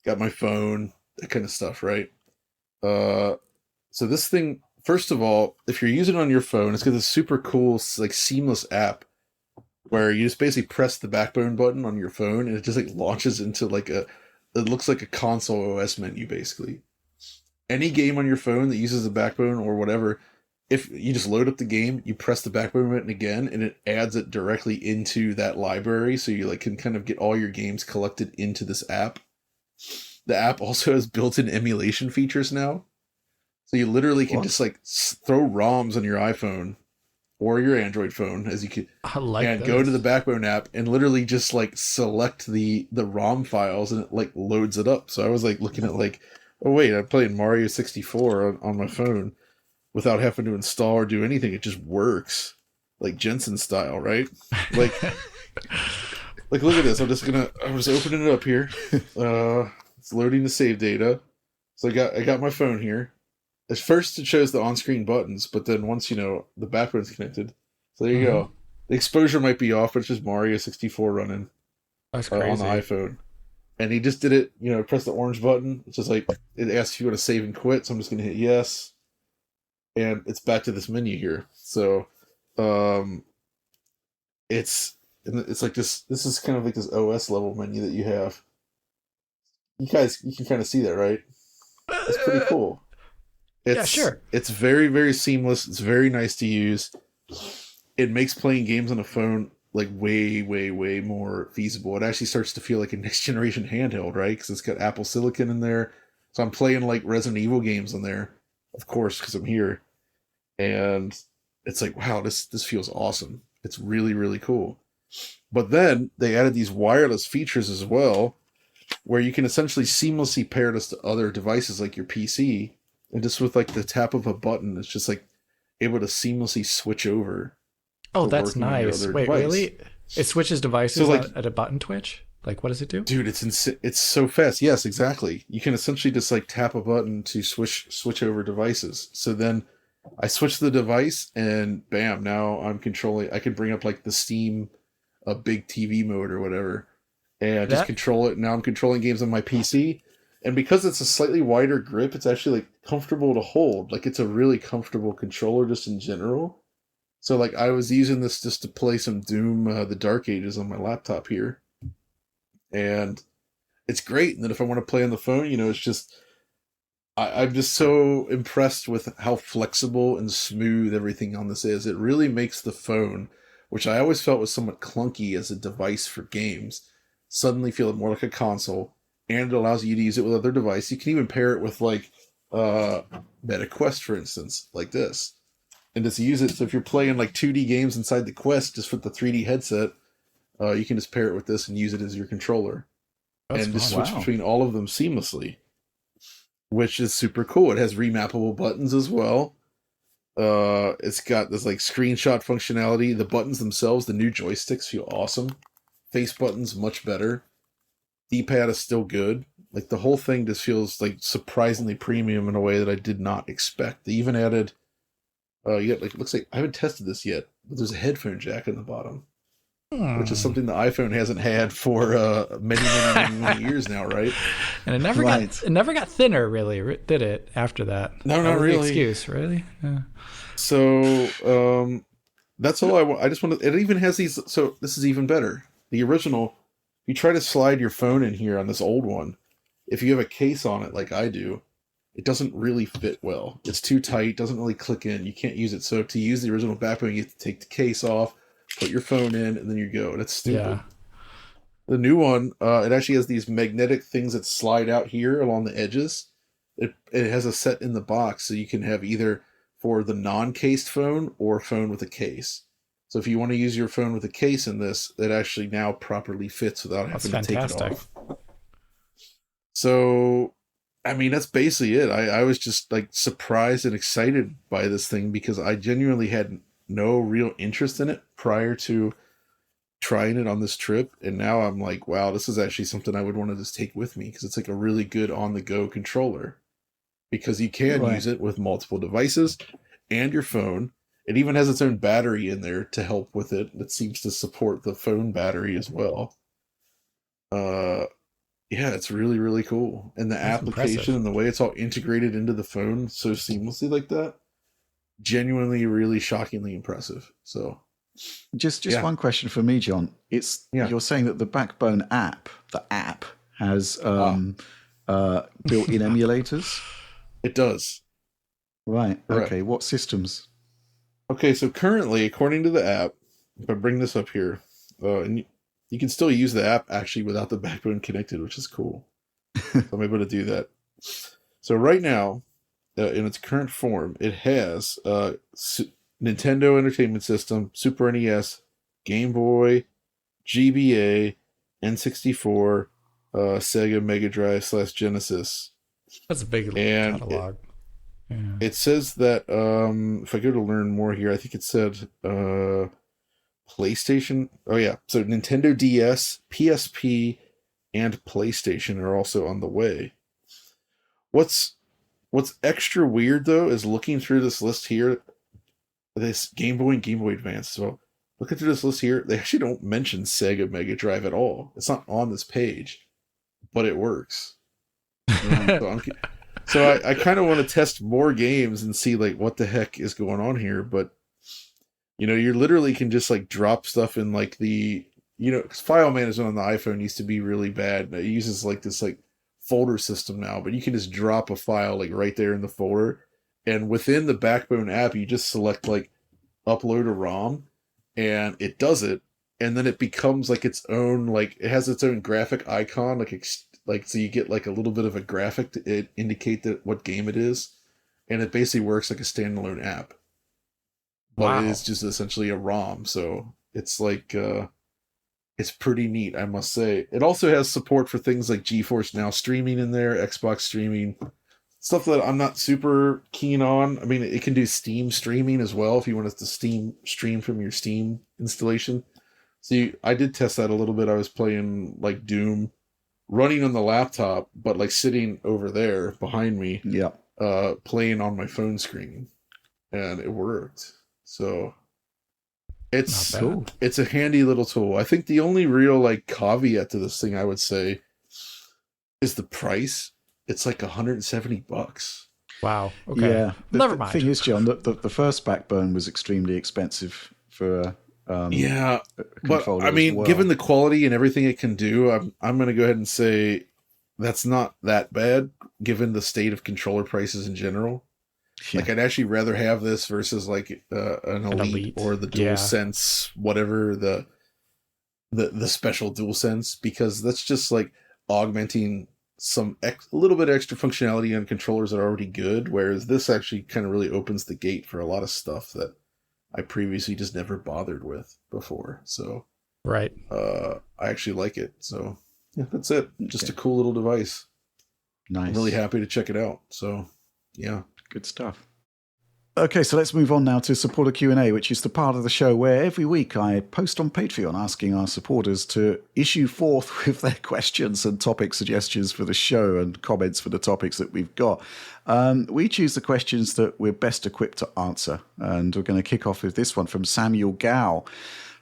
got my phone, that kind of stuff, right? So this thing, first of all, if you're using it on your phone, it's got this super cool, like seamless app where you just basically press the Backbone button on your phone and it just like launches into like it looks like a console OS menu basically. Any game on your phone that uses the Backbone or whatever, if you just load up the game, you press the Backbone button again, and it adds it directly into that library, so you like can kind of get all your games collected into this app. The app also has built-in emulation features now, so you literally can just like throw ROMs on your iPhone or your Android phone, as you could, and go to the Backbone app and literally just like select the ROM files, and it like loads it up. So I was like looking at like, oh wait, I'm playing Mario 64 on my phone without having to install or do anything. It just works, like Jensen style, right? Like, like look at this. I was opening it up here. It's loading the save data. So I got my phone here. At first it shows the on-screen buttons, but then once the Backbone's connected, so there you go. The exposure might be off, but it's just Mario 64 running. That's crazy. On the iPhone. And he just did it. Press the orange button. It's just like it asks if you want to save and quit. So I'm just gonna hit yes. And it's back to this menu here. So, it's like this is kind of like this OS level menu that you have. You can kind of see that, right? It's pretty cool. Yeah, sure. It's very, very seamless. It's very nice to use. It makes playing games on a phone like way, way, way more feasible. It actually starts to feel like a next generation handheld, right? Because it's got Apple Silicon in there. So I'm playing like Resident Evil games on there, of course, because I'm here. And it's like, wow, this feels awesome. It's really, really cool. But then they added these wireless features as well, where you can essentially seamlessly pair this to other devices like your PC. And just with like the tap of a button, it's just like able to seamlessly switch over. Oh, that's nice. Wait, device. Really? It switches devices so at a button twitch? Like, what does it do? Dude, it's so fast. Yes, exactly. You can essentially just like tap a button to switch over devices. So then I switch the device and bam, now I'm controlling. I can bring up like the Steam big TV mode or whatever and just control it. Now I'm controlling games on my PC. And because it's a slightly wider grip, it's actually like comfortable to hold. Like it's a really comfortable controller just in general. So like I was using this just to play some Doom, the Dark Ages on my laptop here. And it's great. And then if I want to play on the phone, it's just, I'm just so impressed with how flexible and smooth everything on this is. It really makes the phone, which I always felt was somewhat clunky as a device for games, suddenly feel more like a console. And it allows you to use it with other devices. You can even pair it with like Meta Quest, for instance, like this. And just use it. So if you're playing like 2D games inside the Quest, just with the 3D headset, you can just pair it with this and use it as your controller. That's and fun. Just switch between all of them seamlessly, which is super cool. It has remappable buttons as well. It's got this like screenshot functionality. The buttons themselves, the new joysticks feel awesome. Face buttons, much better. D-pad is still good. Like the whole thing just feels like surprisingly premium in a way that I did not expect. They even added, looks like I haven't tested this yet, but there's a headphone jack in the bottom, which is something the iPhone hasn't had for many years now, right? And it never got thinner, really, did it? After that, no, not really. Excuse, really. Yeah. So that's all I want. I just want to. It even has these. So this is even better. The original. You try to slide your phone in here on this old one. If you have a case on it like I do, it doesn't really fit well. It's too tight, doesn't really click in. You can't use it. So to use the original Backbone, you have to take the case off, put your phone in, and then you go. That's stupid. Yeah. The new one, it actually has these magnetic things that slide out here along the edges. It has a set in the box, so you can have either for the non-cased phone or phone with a case. So if you want to use your phone with a case in this, it actually now properly fits without having to take it off. So, I mean, that's basically it. I was just like surprised and excited by this thing because I genuinely had no real interest in it prior to trying it on this trip. And now I'm like, wow, this is actually something I would want to just take with me because it's like a really good on-the-go controller. Because you can use it with multiple devices and your phone. It even has its own battery in there to help with it. It seems to support the phone battery as well. Yeah, it's really, really cool. And the application and the way it's all integrated into the phone so seamlessly like that, genuinely, really shockingly impressive. So, just one question for me, John. You're saying that the Backbone app, has built-in emulators? It does. Right. Correct. Okay. What systems? Okay, so currently, according to the app, if I bring this up here, and you can still use the app actually without the Backbone connected, which is cool. So I'm able to do that. So right now, in its current form, it has Nintendo Entertainment System, Super NES, Game Boy, GBA, N64, Sega Mega Drive / Genesis. That's a big catalog. It says that if I go to learn more here, I think it said PlayStation. Oh yeah, so Nintendo DS, PSP, and PlayStation are also on the way. What's extra weird though is looking through this list here, this Game Boy and Game Boy Advance. So looking through this list here, they actually don't mention Sega Mega Drive at all. It's not on this page, but it works. So I kind of want to test more games and see like what the heck is going on here. But you know, you literally can just like drop stuff in like the, you know, because file management on the iPhone used to be really bad. It uses like this like folder system now, but you can just drop a file like right there in the folder, and within the Backbone app, you just select like upload a ROM, and it does it, and then it becomes like its own, like it has its own graphic icon, like so you get like a little bit of a graphic to indicate that what game it is, and it basically works like a standalone app. But it is just essentially a ROM, so it's like it's pretty neat, I must say. It also has support for things like GeForce Now streaming in there, Xbox streaming, stuff that I'm not super keen on. I mean, it can do Steam streaming as well if you want it to stream from your Steam installation. See, I did test that a little bit. I was playing like Doom, running on the laptop, but like sitting over there behind me, playing on my phone screen, and it worked. So it's a handy little tool. I think the only real like caveat to this thing I would say is the price. It's like $170. Wow. Okay. Yeah. Never mind. The thing is, John, the first Backbone was extremely expensive for but I mean, given the quality and everything it can do, I'm going to go ahead and say that's not that bad given the state of controller prices in general. Yeah. Like I'd actually rather have this versus like an Elite or the DualSense, whatever the special DualSense, because that's just like augmenting a little bit extra functionality on controllers that are already good, whereas this actually kind of really opens the gate for a lot of stuff that I previously just never bothered with before. So right, I actually like it. So yeah, that's it. Just a cool little device. Nice. I'm really happy to check it out. So yeah. Good stuff. Okay, so let's move on now to Supporter Q&A, which is the part of the show where every week I post on Patreon asking our supporters to issue forth with their questions and topic suggestions for the show and comments for the topics that we've got. We choose the questions that we're best equipped to answer, and we're going to kick off with this one from Samuel Gow.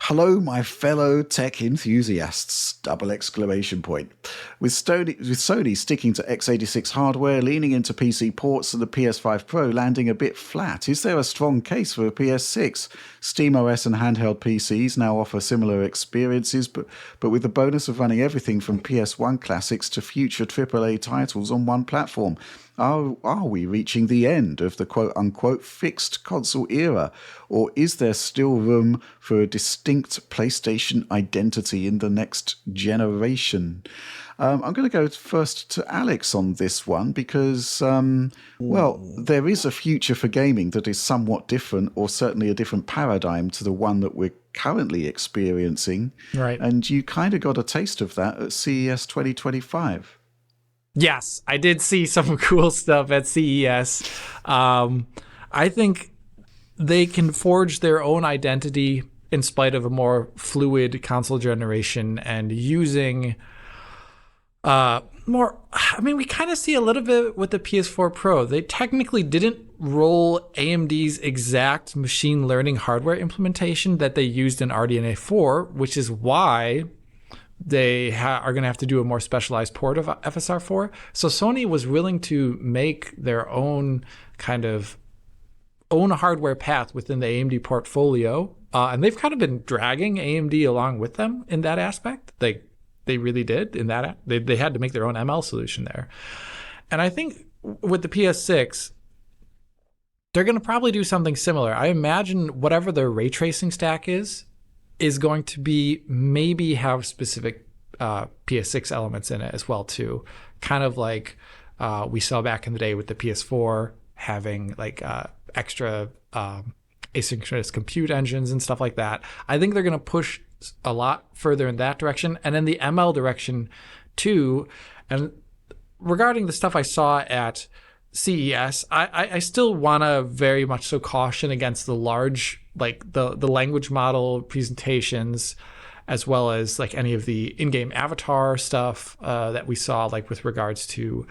Hello, my fellow tech enthusiasts! ! With Sony sticking to x86 hardware, leaning into PC ports, and the PS5 Pro landing a bit flat, is there a strong case for a PS6? SteamOS and handheld PCs now offer similar experiences, but with the bonus of running everything from PS1 classics to future AAA titles on one platform. Are we reaching the end of the quote-unquote fixed console era, or is there still room for a distinct PlayStation identity in the next generation. I'm going to go first to Alex on this one because, there is a future for gaming that is somewhat different, or certainly a different paradigm to the one that we're currently experiencing. Right. And you kind of got a taste of that at CES 2025. Yes, I did see some cool stuff at CES. I think they can forge their own identity in spite of a more fluid console generation and using more. I mean, we kind of see a little bit with the PS4 Pro. They technically didn't roll AMD's exact machine learning hardware implementation that they used in RDNA 4, which is why they are going to have to do a more specialized port of FSR4. So Sony was willing to make their own kind of own hardware path within the AMD portfolio. And they've kind of been dragging AMD along with them in that aspect. They really did in that. They had to make their own ML solution there. And I think with the PS6, they're going to probably do something similar. I imagine whatever their ray tracing stack is going to be maybe have specific PS6 elements in it as well too. Kind of like we saw back in the day with the PS4 having like extra asynchronous compute engines and stuff like that. I think they're going to push a lot further in that direction and in the ML direction too. And regarding the stuff I saw at CES, I still want to very much so caution against the large, like the language model presentations, as well as like any of the in-game avatar stuff that we saw, like with regards to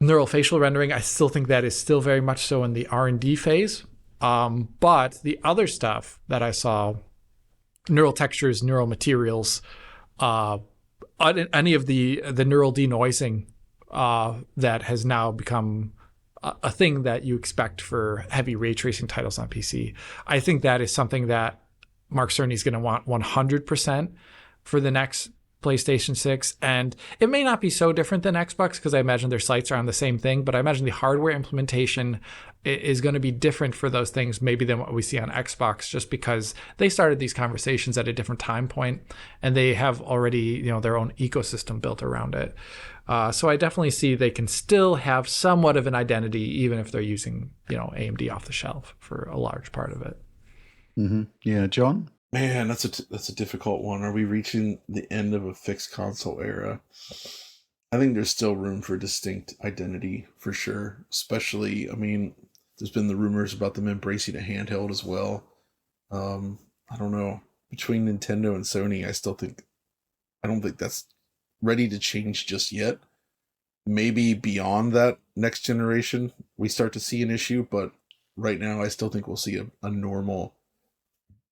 neural facial rendering. I still think that is still very much so in the R&D phase. But the other stuff that I saw, neural textures, neural materials, any of the neural denoising that has now become a thing that you expect for heavy ray tracing titles on PC. I think that is something that Mark Cerny is going to want 100% for the next PlayStation 6. And it may not be so different than Xbox because I imagine their sites are on the same thing, but I imagine the hardware implementation is going to be different for those things maybe than what we see on Xbox, just because they started these conversations at a different time point and they have already, their own ecosystem built around it. So I definitely see they can still have somewhat of an identity, even if they're using, AMD off the shelf for a large part of it. Mm-hmm. Yeah, John? Man, that's a difficult one. Are we reaching the end of a fixed console era? I think there's still room for distinct identity for sure. Especially, there's been the rumors about them embracing a handheld as well. I don't know. Between Nintendo and Sony, I don't think that's ready to change just yet. Maybe beyond that next generation, we start to see an issue, but right now I still think we'll see a normal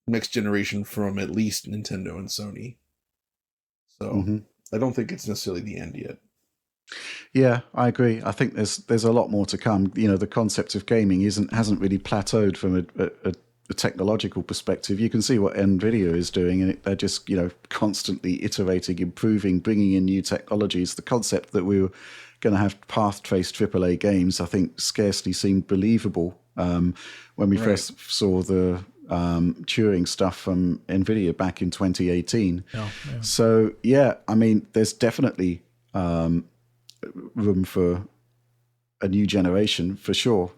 next generation from at least Nintendo and Sony. So I don't think it's necessarily the end yet. Yeah, I agree. I think there's a lot more to come. The concept of gaming hasn't really plateaued from a technological perspective. You can see what NVIDIA is doing, and they're just constantly iterating, improving, bringing in new technologies. The concept that we were going to have path-traced AAA games, I think, scarcely seemed believable when we first saw the Turing stuff from NVIDIA back in 2018. Yeah. So, there's definitely room for a new generation, for sure.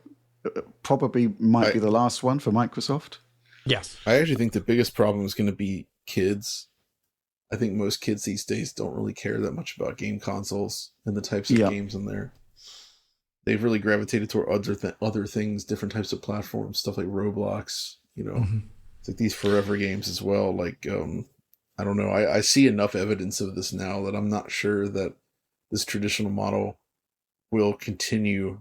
Probably might be the last one for Microsoft. Yes. I actually think the biggest problem is going to be kids. I think most kids these days don't really care that much about game consoles and the types of games in there. They've really gravitated toward other things, different types of platforms, stuff like Roblox, It's like these forever games as well. Like, I don't know. I see enough evidence of this now that I'm not sure that this traditional model will continue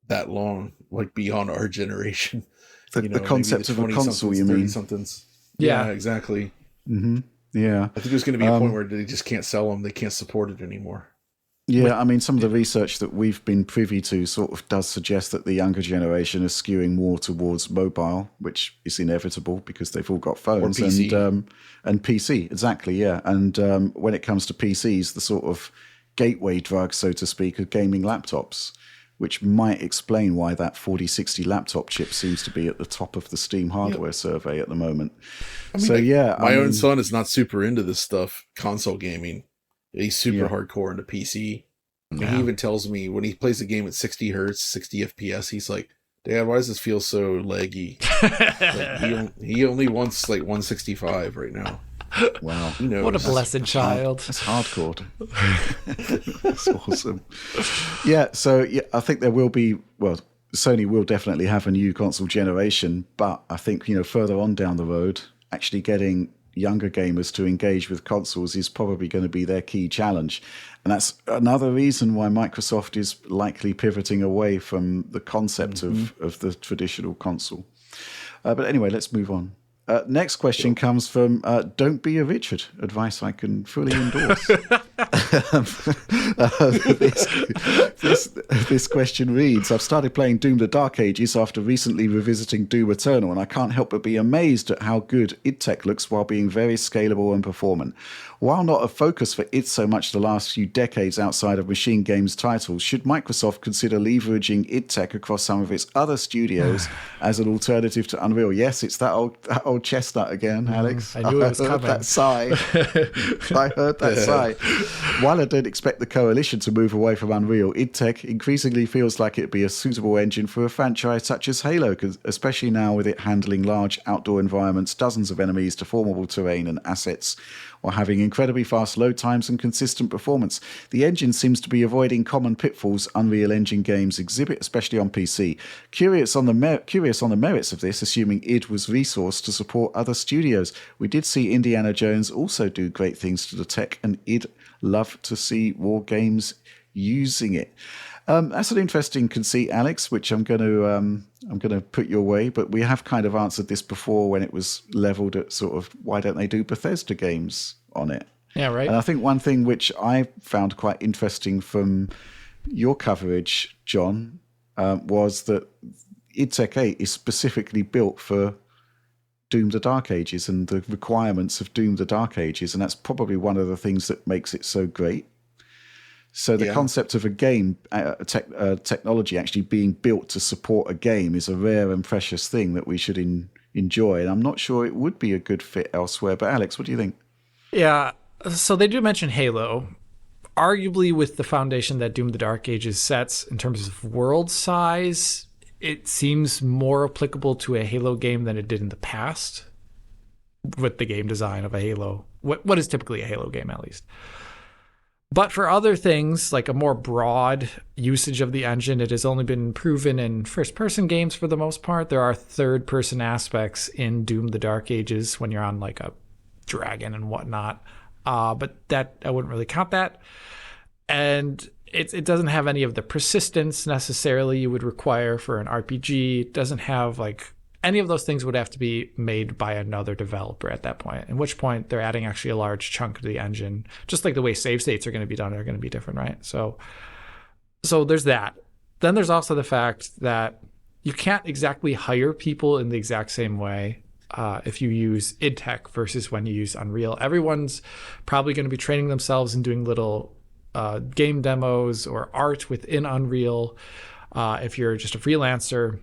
that long, like beyond our generation. The concept of a console, you mean? 30-somethings. Yeah, exactly. Mm-hmm. Yeah. I think there's going to be a point where they just can't sell them. They can't support it anymore. Yeah, some of the research that we've been privy to sort of does suggest that the younger generation is skewing more towards mobile, which is inevitable because they've all got phones. Or PC. And PC, exactly, yeah. And when it comes to PCs, the sort of gateway drug, so to speak, are gaming laptops, which might explain why that 4060 laptop chip seems to be at the top of the Steam hardware survey at the moment. I mean, my own son is not super into this stuff, console gaming. He's super hardcore into PC. And he even tells me when he plays a game at 60 hertz, 60 FPS, he's like, Dad, why does this feel so laggy? He only wants like 165 right now. Wow. What a blessed child. That's hardcore. That's awesome. Yeah, so I think there will be, Sony will definitely have a new console generation, but I think, further on down the road, actually getting younger gamers to engage with consoles is probably going to be their key challenge. And that's another reason why Microsoft is likely pivoting away from the concept of the traditional console. But anyway, let's move on. Next question comes from Don't Be a Richard, advice I can fully endorse. This question reads, I've started playing Doom the Dark Ages after recently revisiting Doom Eternal, and I can't help but be amazed at how good id Tech looks while being very scalable and performant. While not a focus for id so much the last few decades outside of Machine Games titles, should Microsoft consider leveraging id Tech across some of its other studios as an alternative to Unreal? Yes, it's that old chestnut again, Alex. I knew it was coming. That sigh. I heard that sigh. While I don't expect the coalition to move away from Unreal, id Tech increasingly feels like it'd be a suitable engine for a franchise such as Halo, especially now with it handling large outdoor environments, dozens of enemies, deformable terrain and assets, while having incredibly fast load times and consistent performance. The engine seems to be avoiding common pitfalls Unreal Engine games exhibit, especially on PC. Curious on the merits of this, assuming id was resourced to support other studios. We did see Indiana Jones also do great things to the tech, and id love to see more games using it. That's an interesting conceit, Alex, which I'm going to put your way. But we have kind of answered this before when it was leveled at sort of why don't they do Bethesda games on it? Yeah, right. And I think one thing which I found quite interesting from your coverage, John, was that id Tech 8 is specifically built for Doom the Dark Ages and the requirements of Doom the Dark Ages, and that's probably one of the things that makes it so great. So the concept of a game, technology actually being built to support a game is a rare and precious thing that we should enjoy. And I'm not sure it would be a good fit elsewhere. But Alex, what do you think? Yeah, so they do mention Halo, arguably with the foundation that Doom the Dark Ages sets in terms of world size. It seems more applicable to a Halo game than it did in the past with the game design of a Halo. What is typically a Halo game, at least. But for other things, like a more broad usage of the engine, it has only been proven in first-person games for the most part. There are third-person aspects in Doom the Dark Ages when you're on like a dragon and whatnot. But that I wouldn't really count that. And it doesn't have any of the persistence necessarily you would require for an RPG. It doesn't have like any of those things would have to be made by another developer at that point, at which point they're adding actually a large chunk of the engine. Just like the way save states are going to be done are going to be different, right? So there's that. Then there's also the fact that you can't exactly hire people in the exact same way if you use id Tech versus when you use Unreal. Everyone's probably going to be training themselves and doing little game demos or art within Unreal. If you're just a freelancer,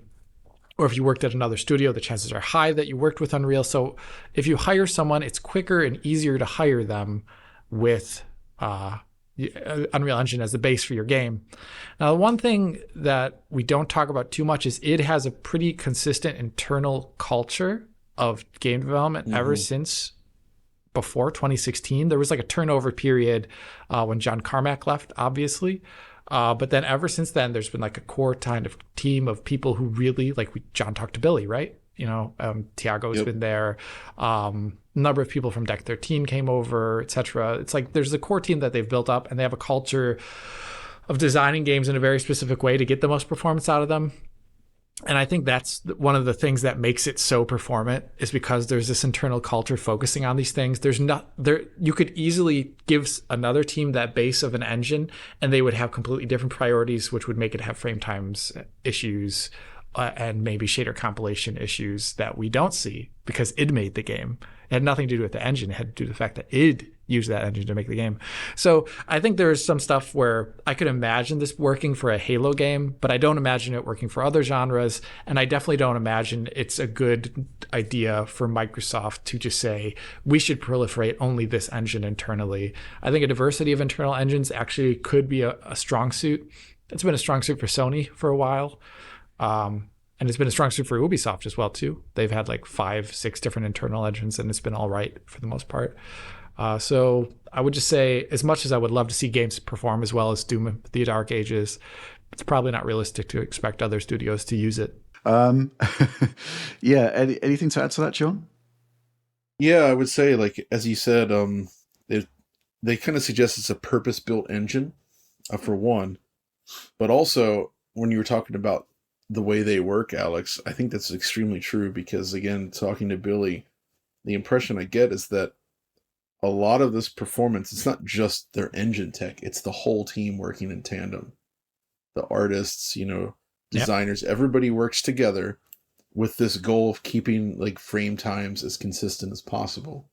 or if you worked at another studio, the chances are high that you worked with Unreal. So if you hire someone, it's quicker and easier to hire them with Unreal Engine as the base for your game. Now, the one thing that we don't talk about too much is it has a pretty consistent internal culture of game development ever since before 2016. There was like a turnover period when John Carmack left, obviously. But then ever since then, there's been like a core kind of team of people who really, like John talked to Billy, right? Tiago's been there. A number of people from Deck 13 came over, etc. It's like there's a core team that they've built up, and they have a culture of designing games in a very specific way to get the most performance out of them. And I think that's one of the things that makes it so performant is because there's this internal culture focusing on these things. You could easily give another team that base of an engine and they would have completely different priorities, which would make it have frame times issues and maybe shader compilation issues that we don't see because id made the game. It had nothing to do with the engine. It had to do with the fact that id use that engine to make the game. So I think there's some stuff where I could imagine this working for a Halo game, but I don't imagine it working for other genres. And I definitely don't imagine it's a good idea for Microsoft to just say, we should proliferate only this engine internally. I think a diversity of internal engines actually could be a strong suit. It's been a strong suit for Sony for a while. And it's been a strong suit for Ubisoft as well, too. They've had like 5-6 different internal engines, and it's been all right for the most part. So I would just say, as much as I would love to see games perform as well as Doom The Dark Ages, it's probably not realistic to expect other studios to use it. Yeah. Anything to add to that, John? Yeah, I would say, like, as you said, they kind of suggest it's a purpose-built engine, for one. But also, when you were talking about the way they work, Alex, I think that's extremely true because, again, talking to Billy, the impression I get is that a lot of this performance, it's not just their engine tech, it's the whole team working in tandem. The artists, designers, everybody works together with this goal of keeping like frame times as consistent as possible.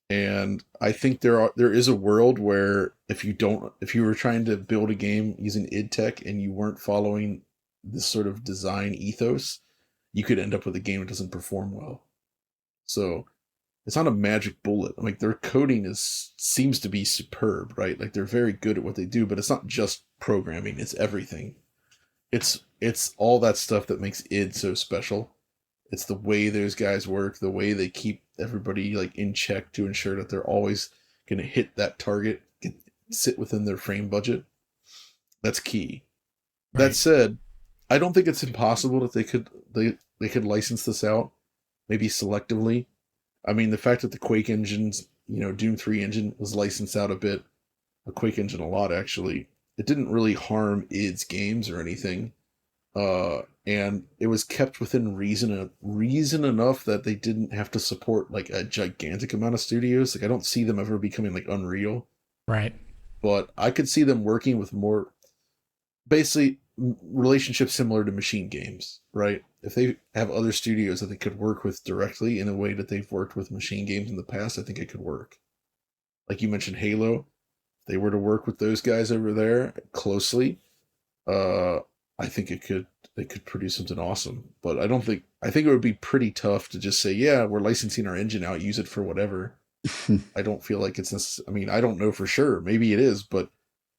And I think there is a world where if you were trying to build a game using id Tech and you weren't following this sort of design ethos, you could end up with a game that doesn't perform well. So it's not a magic bullet. Like their coding seems to be superb, right? Like they're very good at what they do, but it's not just programming, it's everything. It's all that stuff that makes id so special. It's the way those guys work, the way they keep everybody like in check to ensure that they're always going to hit that target, sit within their frame budget. That's key. Right. That said, I don't think it's impossible that they could license this out, maybe selectively. I mean, the fact that the Quake engines, Doom 3 engine was licensed out a bit, a Quake engine a lot actually, it didn't really harm id's games or anything. And it was kept within reason enough that they didn't have to support like a gigantic amount of studios. Like I don't see them ever becoming like Unreal. Right. But I could see them working with more basically relationships similar to machine games, right? If they have other studios that they could work with directly in a way that they've worked with machine games in the past, I think it could work. Like you mentioned Halo, if they were to work with those guys over there closely, I think they could produce something awesome. But I think it would be pretty tough to just say, yeah, we're licensing our engine out, use it for whatever. I don't feel like it's necessary. I mean, I don't know for sure. Maybe it is, but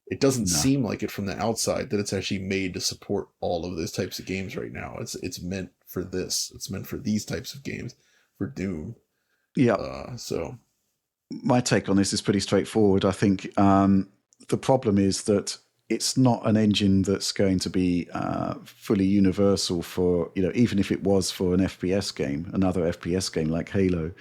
it doesn't seem like it from the outside that it's actually made to support all of those types of games right now. It's meant for this. It's meant for these types of games, for Doom. Yeah. So my take on this is pretty straightforward. I think the problem is that it's not an engine that's going to be fully universal for, even if it was for an FPS game, another FPS game like Halo.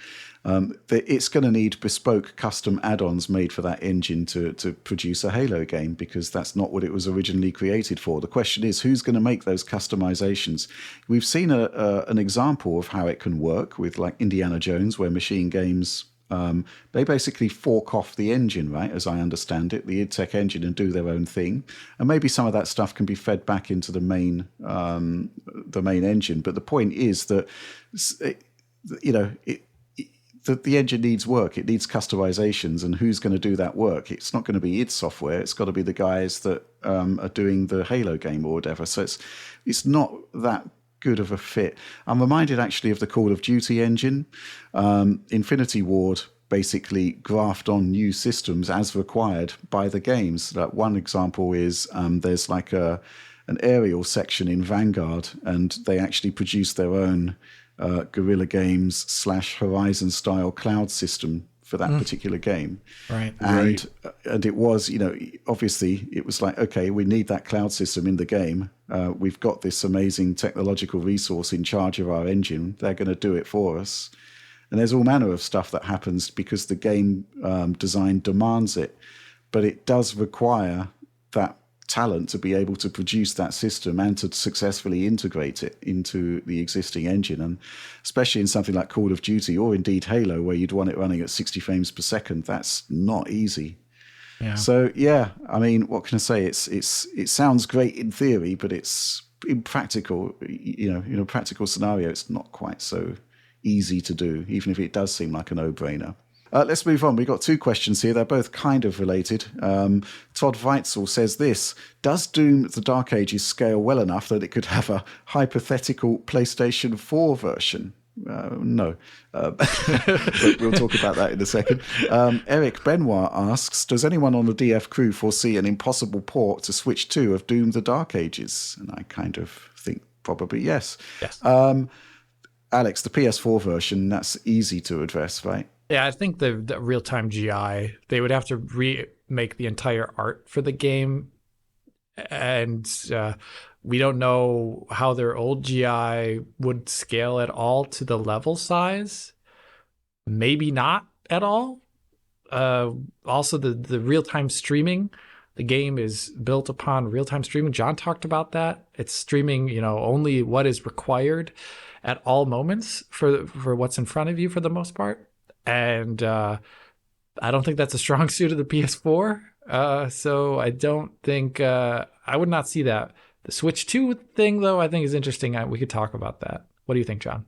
It's going to need bespoke custom add-ons made for that engine to produce a Halo game, because that's not what it was originally created for. The question is, who's going to make those customizations? We've seen an example of how it can work with like Indiana Jones, where Machine Games, they basically fork off the engine, right, as I understand it, the id Tech engine, and do their own thing. And maybe some of that stuff can be fed back into the main engine. But the point is that, the engine needs work. It needs customizations, and who's going to do that work? It's not going to be id Software. It's got to be the guys that are doing the Halo game or whatever. So it's not that good of a fit. I'm reminded actually of the Call of Duty engine. Infinity Ward basically graphed on new systems as required by the games. Like one example is there's like an aerial section in Vanguard, and they actually produced their own Guerrilla Games / Horizon style cloud system for that particular game. Right. And it was, obviously it was like, okay, we need that cloud system in the game. We've got this amazing technological resource in charge of our engine. They're going to do it for us. And there's all manner of stuff that happens because the game design demands it. But it does require that talent to be able to produce that system and to successfully integrate it into the existing engine. And especially in something like Call of Duty or indeed Halo, where you'd want it running at 60 frames per second, that's not easy. Yeah. So yeah, I mean, what can I say? It sounds great in theory, but it's in practical, in a practical scenario, it's not quite so easy to do, even if it does seem like a no-brainer. Let's move on. We've got two questions here. They're both kind of related. Todd Weitzel says this: does Doom the Dark Ages scale well enough that it could have a hypothetical PlayStation 4 version? No. But we'll talk about that in a second. Eric Benoit asks, does anyone on the DF crew foresee an impossible port to Switch 2 of Doom the Dark Ages? And I kind of think probably yes. Yes. Alex, the PS4 version, that's easy to address, right? Yeah, I think the real-time GI, they would have to remake the entire art for the game. And we don't know how their old GI would scale at all to the level size. Maybe not at all. Also, the real-time streaming, the game is built upon real-time streaming. John talked about that. It's streaming, only what is required at all moments for what's in front of you for the most part. And I don't think that's a strong suit of the PS4. So I don't think I would not see that. The Switch 2 thing, though, I think is interesting. We could talk about that. What do you think, John?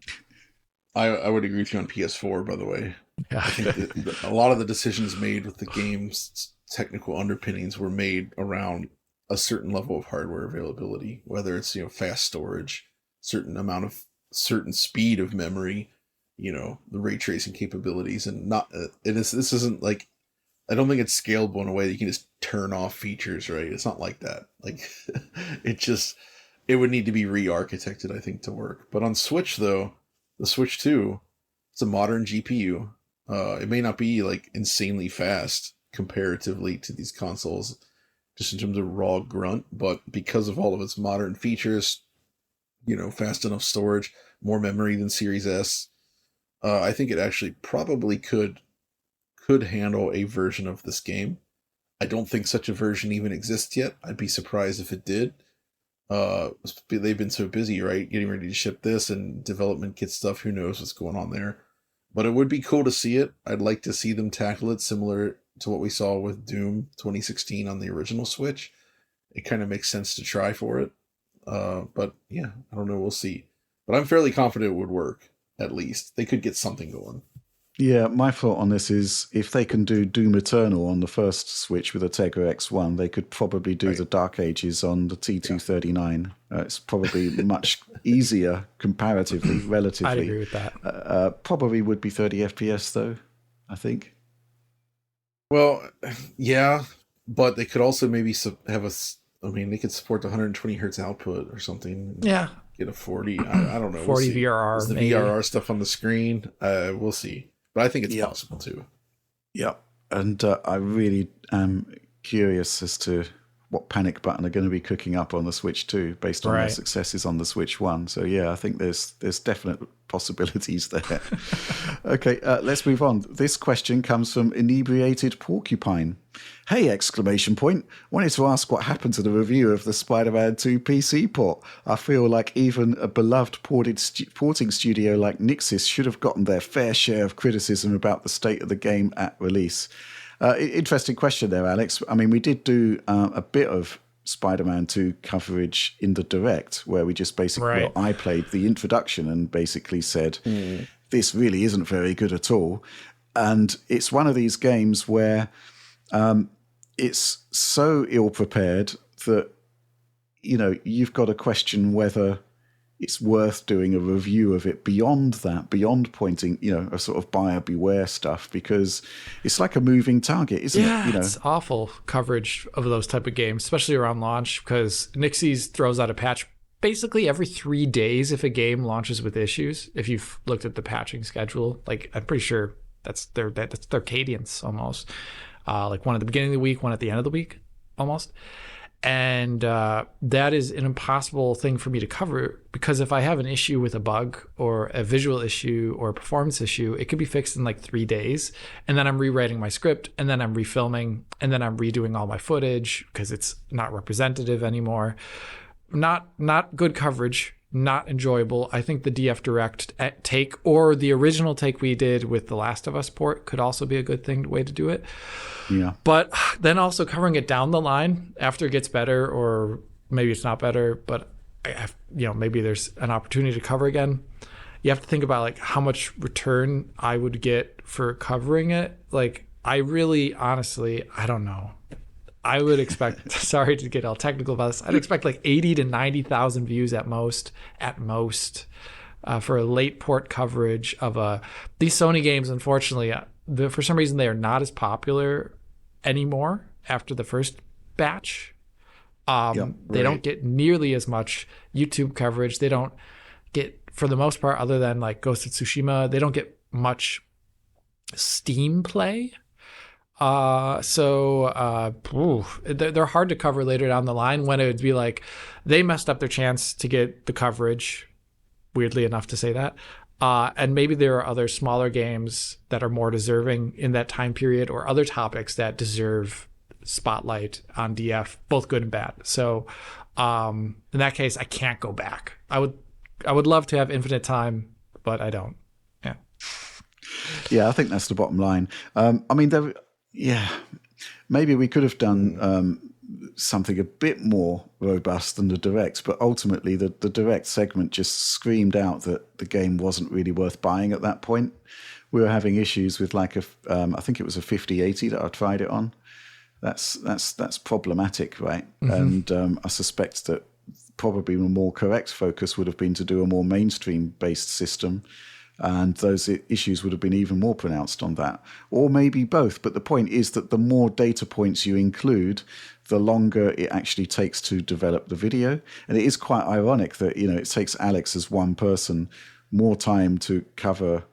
I would agree with you on PS4, by the way. Yeah. I think a lot of the decisions made with the game's technical underpinnings were made around a certain level of hardware availability, whether it's fast storage, certain speed of memory, the ray tracing capabilities, and this isn't like, I don't think it's scalable in a way that you can just turn off features, right? It's not like that. Like it would need to be re-architected, I think, to work. But on Switch, though, the Switch 2, it's a modern GPU. It may not be like insanely fast comparatively to these consoles, just in terms of raw grunt, but because of all of its modern features, fast enough storage, more memory than Series S, I think it actually probably could handle a version of this game. I don't think such a version even exists yet. I'd be surprised if it did. They've been so busy, right, getting ready to ship this and development kit stuff. Who knows what's going on there? But it would be cool to see it. I'd like to see them tackle it similar to what we saw with Doom 2016 on the original Switch. It kind of makes sense to try for it. But yeah, I don't know. We'll see. But I'm fairly confident it would work. At least they could get something going. Yeah, my thought on this is if they can do Doom Eternal on the first Switch with a Tegra X1, they could probably do the Dark Ages on the T239. It's probably much easier comparatively, relatively. I'd agree with that. Probably would be 30 FPS though, I think. Well, yeah, but they could also maybe have they could support the 120 hertz output or something. Yeah. Get a 40. I don't know. 40 we'll VRR. Is the maybe. VRR stuff on the screen? We'll see. But I think it's possible too. Yeah. And I really am curious as to what panic button are going to be cooking up on the Switch 2 based on their successes on the Switch 1. So yeah, I think there's definite possibilities there. Okay, let's move on. This question comes from Inebriated Porcupine. Hey, exclamation point. Wanted to ask what happened to the review of the Spider-Man 2 PC port. I feel like even a beloved porting studio like Nixxes should have gotten their fair share of criticism about the state of the game at release. Interesting question there, Alex. I mean, we did do a bit of Spider-Man 2 coverage in the Direct, where we just basically, I played the introduction and basically said, this really isn't very good at all. And it's one of these games where it's so ill-prepared that, you've got to question whether it's worth doing a review of it beyond that, beyond pointing, a sort of buyer beware stuff, because it's like a moving target, isn't it? Yeah, it's awful coverage of those type of games, especially around launch, because Nixxes throws out a patch basically every 3 days if a game launches with issues. If you've looked at the patching schedule, like I'm pretty sure that's their cadence almost. Like one at the beginning of the week, one at the end of the week, almost. And that is an impossible thing for me to cover, because if I have an issue with a bug or a visual issue or a performance issue, it could be fixed in like 3 days. And then I'm rewriting my script, and then I'm refilming, and then I'm redoing all my footage because it's not representative anymore. Not good coverage, not enjoyable. I think the DF Direct take, or the original take we did with the Last of Us port, could also be a good way to do it. Yeah. But then also covering it down the line after it gets better, or maybe it's not better, but maybe there's an opportunity to cover again. you have to think about like how much return I would get for covering it. Like I really, honestly, I don't know. I would expect, sorry to get all technical about this, I'd expect like 80 to 90,000 views at most, for a late port coverage of these Sony games. Unfortunately, for some reason, they are not as popular anymore after the first batch. They don't get nearly as much YouTube coverage. They don't get, for the most part, other than like Ghost of Tsushima, they don't get much Steam play. They're hard to cover later down the line when it would be like they messed up their chance to get the coverage, weirdly enough to say that. And maybe there are other smaller games that are more deserving in that time period, or other topics that deserve spotlight on DF, both good and bad. So in that case, I can't go back. I would love to have infinite time, but I don't. Yeah, I think that's the bottom line. Maybe we could have done something a bit more robust than the Direct, but ultimately the Direct segment just screamed out that the game wasn't really worth buying at that point. We were having issues with like I think it was a 5080 that I tried it on. That's problematic, right? Mm-hmm. And I suspect that probably a more correct focus would have been to do a more mainstream-based system, and those issues would have been even more pronounced on that. Or maybe both, but the point is that the more data points you include, the longer it actually takes to develop the video. And it is quite ironic that, it takes Alex as one person more time to cover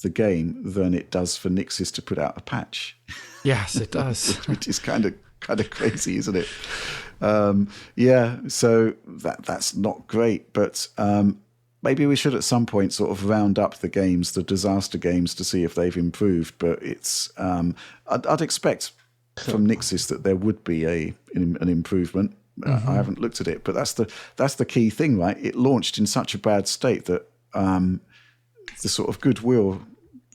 the game than it does for Nixis to put out a patch. Yes, it does. Which is kind of crazy, isn't it? So that's not great, but maybe we should at some point sort of round up the games, the disaster games, to see if they've improved. But it's I'd expect from Nixis that there would be an improvement. I haven't looked at it, but that's the key thing, right? It launched in such a bad state that the sort of goodwill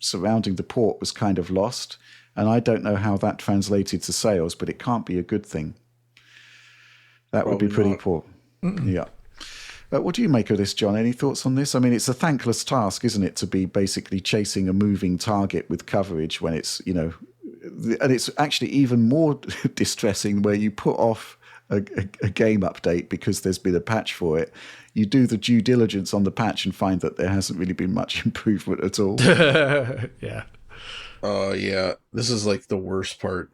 surrounding the port was kind of lost. And I don't know how that translated to sales, but it can't be a good thing. That would be pretty poor. Yeah. What do you make of this, John? Any thoughts on this? I mean, it's a thankless task, isn't it, to be basically chasing a moving target with coverage when it's, and it's actually even more distressing where you put off a game update because there's been a patch for it. You do the due diligence on the patch and find that there hasn't really been much improvement at all. Yeah. Yeah. This is like the worst part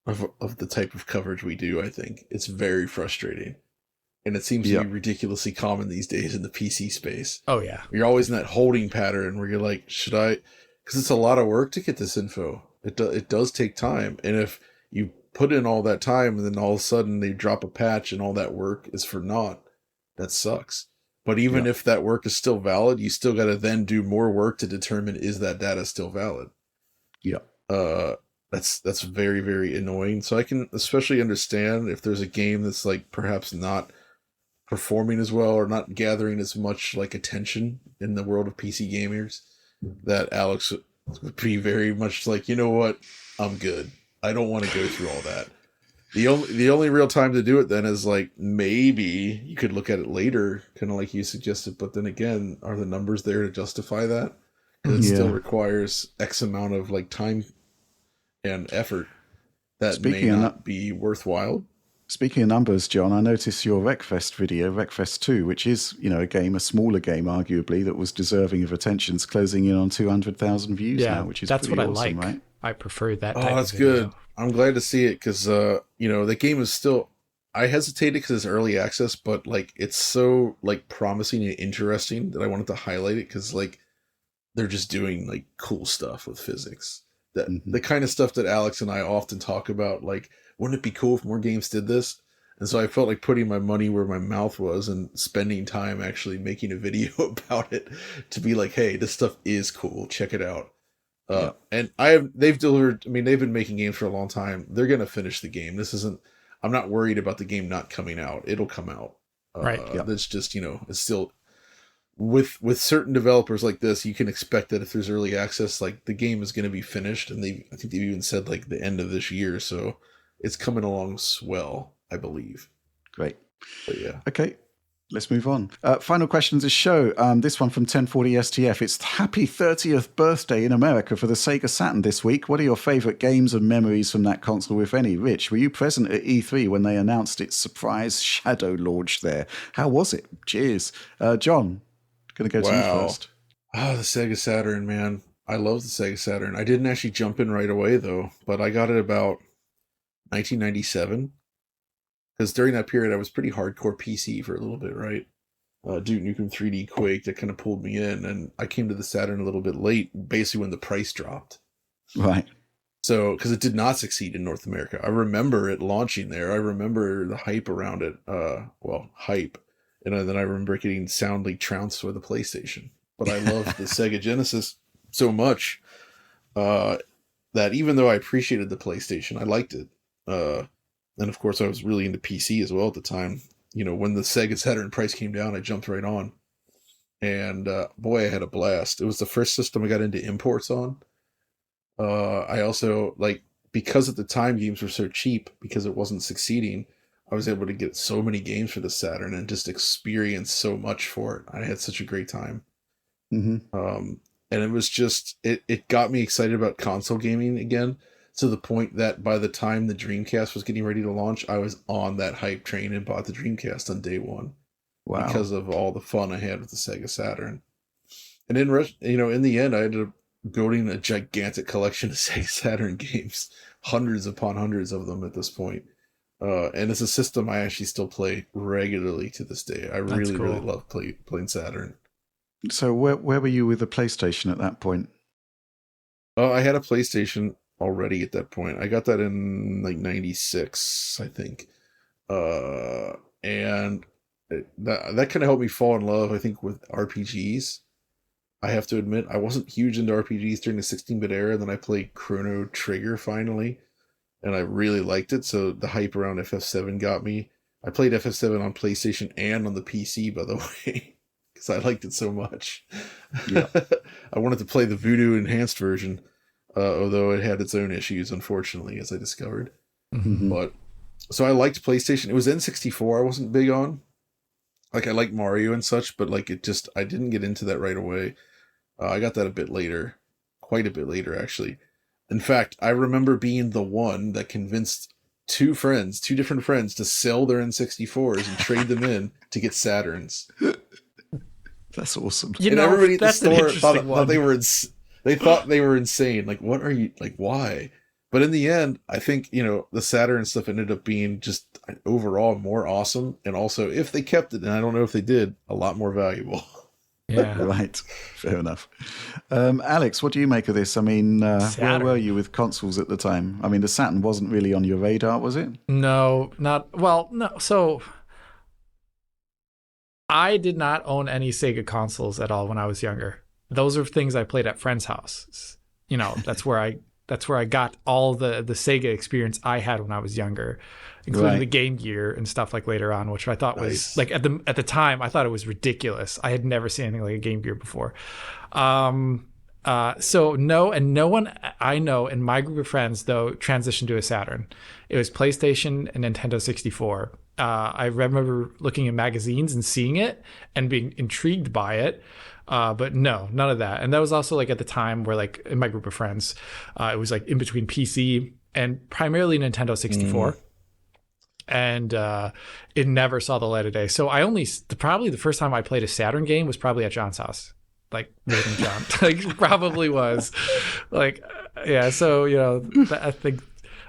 of the type of coverage we do, I think. It's very frustrating. And it seems to be ridiculously common these days in the PC space. Oh, yeah. You're always in that holding pattern where you're like, should I? Because it's a lot of work to get this info. It does take time. And if you put in all that time and then all of a sudden they drop a patch and all that work is for naught, that sucks. But even if that work is still valid, you still got to then do more work to determine, is that data still valid? Yeah. That's very, very annoying. So I can especially understand if there's a game that's like perhaps not performing as well or not gathering as much like attention in the world of PC gamers, that Alex would be very much like, you know what, I'm good. I don't want to go through all that. The only real time to do it then is like maybe you could look at it later, kind of like you suggested. But then again, are the numbers there to justify that? Because it still requires X amount of like time and effort that may not be worthwhile. Speaking of numbers, John, I noticed your Wreckfest video, Wreckfest 2, which is, a smaller game, arguably, that was deserving of attention, is closing in on 200,000 views now, which is that's pretty what awesome, I like. Right? I prefer that type Oh, that's of video. good. I'm glad to see it because, the game is still... I hesitated because it's early access, but, like, it's so, like, promising and interesting that I wanted to highlight it because, like, they're just doing, like, cool stuff with physics. The kind of stuff that Alex and I often talk about, like, wouldn't it be cool if more games did this? And so I felt like putting my money where my mouth was and spending time actually making a video about it to be like, hey, this stuff is cool. Check it out. And they've delivered. I mean, they've been making games for a long time. They're going to finish the game. I'm not worried about the game not coming out. It'll come out. Right. That's just, it's still with certain developers like this, you can expect that if there's early access, like the game is going to be finished. And I think they've even said like the end of this year. So it's coming along swell, I believe. Great. But yeah. Okay. Let's move on. Final question of the show. This one from 1040 STF. It's happy 30th birthday in America for the Sega Saturn this week. What are your favourite games and memories from that console, if any? Rich, were you present at E3 when they announced its surprise Shadow launch there? How was it? Cheers. John, going to go to you first. Oh, the Sega Saturn, man. I love the Sega Saturn. I didn't actually jump in right away, though, but I got it about 1997. Because during that period, I was pretty hardcore PC for a little bit, right? Duke Nukem 3D, Quake, that kind of pulled me in. And I came to the Saturn a little bit late, basically when the price dropped. Right. So, because it did not succeed in North America. I remember it launching there. I remember the hype around it. Hype. And then I remember getting soundly trounced with the PlayStation. But I loved the Sega Genesis so much that even though I appreciated the PlayStation, I liked it. And of course, I was really into PC as well at the time. You know, when the Sega Saturn price came down, I jumped right on. And boy, I had a blast. It was the first system I got into imports on. I also, because at the time games were so cheap, because it wasn't succeeding, I was able to get so many games for the Saturn and just experience so much for it. I had such a great time. Mm-hmm. And it was just, it got me excited about console gaming again. To the point that by the time the Dreamcast was getting ready to launch, I was on that hype train and bought the Dreamcast on day one. Wow. Because of all the fun I had with the Sega Saturn. And in the end, I ended up building a gigantic collection of Sega Saturn games. Hundreds upon hundreds of them at this point. And it's a system I actually still play regularly to this day. I really love playing Saturn. So where were you with the PlayStation at that point? I had a PlayStation already at that point. I got that in 96, I think. And that kind of helped me fall in love, I think, with RPGs. I have to admit, I wasn't huge into RPGs during the 16-bit era. Then I played Chrono Trigger finally, and I really liked it. So the hype around FF7 got me. I played FF7 on PlayStation and on the PC, by the way, because I liked it so much. Yeah. I wanted to play the Voodoo enhanced version. Although it had its own issues, unfortunately, as I discovered. Mm-hmm. But so I liked PlayStation. It was N64 I wasn't big on. I liked Mario and such, but I didn't get into that right away. I got that a bit later, quite a bit later, actually. In fact, I remember being the one that convinced two different friends, to sell their N64s and trade them in to get Saturns. That's awesome. And everybody at the store thought they were. They thought they were insane. What are you, why? But in the end, I think, the Saturn stuff ended up being just overall more awesome. And also, if they kept it, and I don't know if they did, a lot more valuable. Yeah. Right. Fair enough. Alex, what do you make of this? I mean, where were you with consoles at the time? I mean, the Saturn wasn't really on your radar, was it? No. So I did not own any Sega consoles at all when I was younger. Those are things I played at friends' houses. That's where I got all the Sega experience I had when I was younger, including the Game Gear and stuff later on, which I thought was at the time I thought it was ridiculous. I had never seen anything like a Game Gear before. So no, and no one I know in my group of friends though transitioned to a Saturn. It was PlayStation and Nintendo 64. I remember looking in magazines and seeing it and being intrigued by it. But no, none of that. And that was also at the time where in my group of friends, it was in between PC and primarily Nintendo 64. And it never saw the light of day. So probably the first time I played a Saturn game was probably at John's house. With John. Probably was. Yeah, so, I think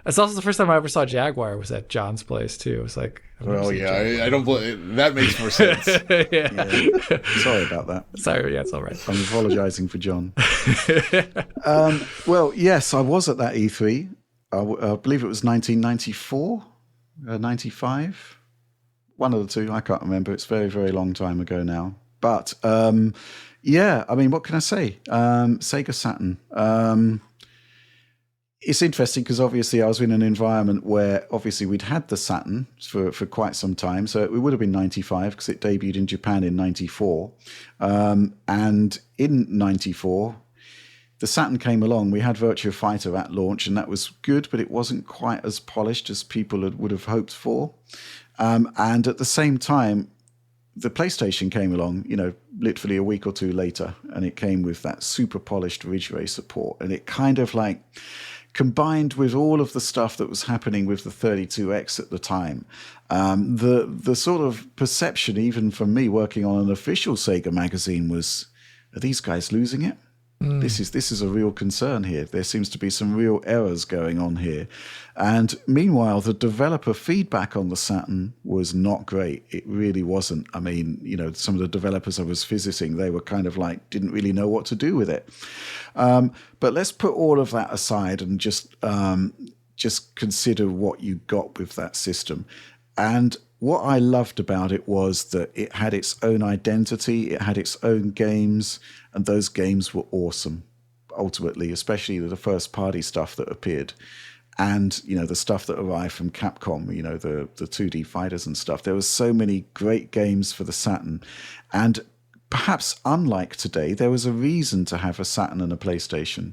that's also the first time I ever saw Jaguar was at John's place too. It was I don't blame. That makes more sense. Yeah. Sorry about that. Sorry, yeah, it's all right. I'm apologizing for John. Well, yes, I was at that E3. I believe it was 1994, 95. One of the two. I can't remember. It's a very, very long time ago now. But yeah, I mean, what can I say? Sega Saturn. It's interesting because obviously I was in an environment where obviously we'd had the Saturn for quite some time. So it would have been 95 because it debuted in Japan in 94. And in 94, the Saturn came along. We had Virtua Fighter at launch and that was good, but it wasn't quite as polished as people would have hoped for. And at the same time, the PlayStation came along, literally a week or two later, and it came with that super polished ridge ray support, and it kind of like combined with all of the stuff that was happening with the 32X at the time. The sort of perception, even from me working on an official Sega magazine, was, are these guys losing it? This is a real concern here. There seems to be some real errors going on here. And meanwhile, the developer feedback on the Saturn was not great. It really wasn't. I mean, some of the developers I was visiting, they were kind of like, didn't really know what to do with it. But let's put all of that aside and just consider what you got with that system. And what I loved about it was that it had its own identity, it had its own games, and those games were awesome, ultimately, especially the first-party stuff that appeared. And, the stuff that arrived from Capcom, the 2D fighters and stuff. There were so many great games for the Saturn. And perhaps unlike today, there was a reason to have a Saturn and a PlayStation.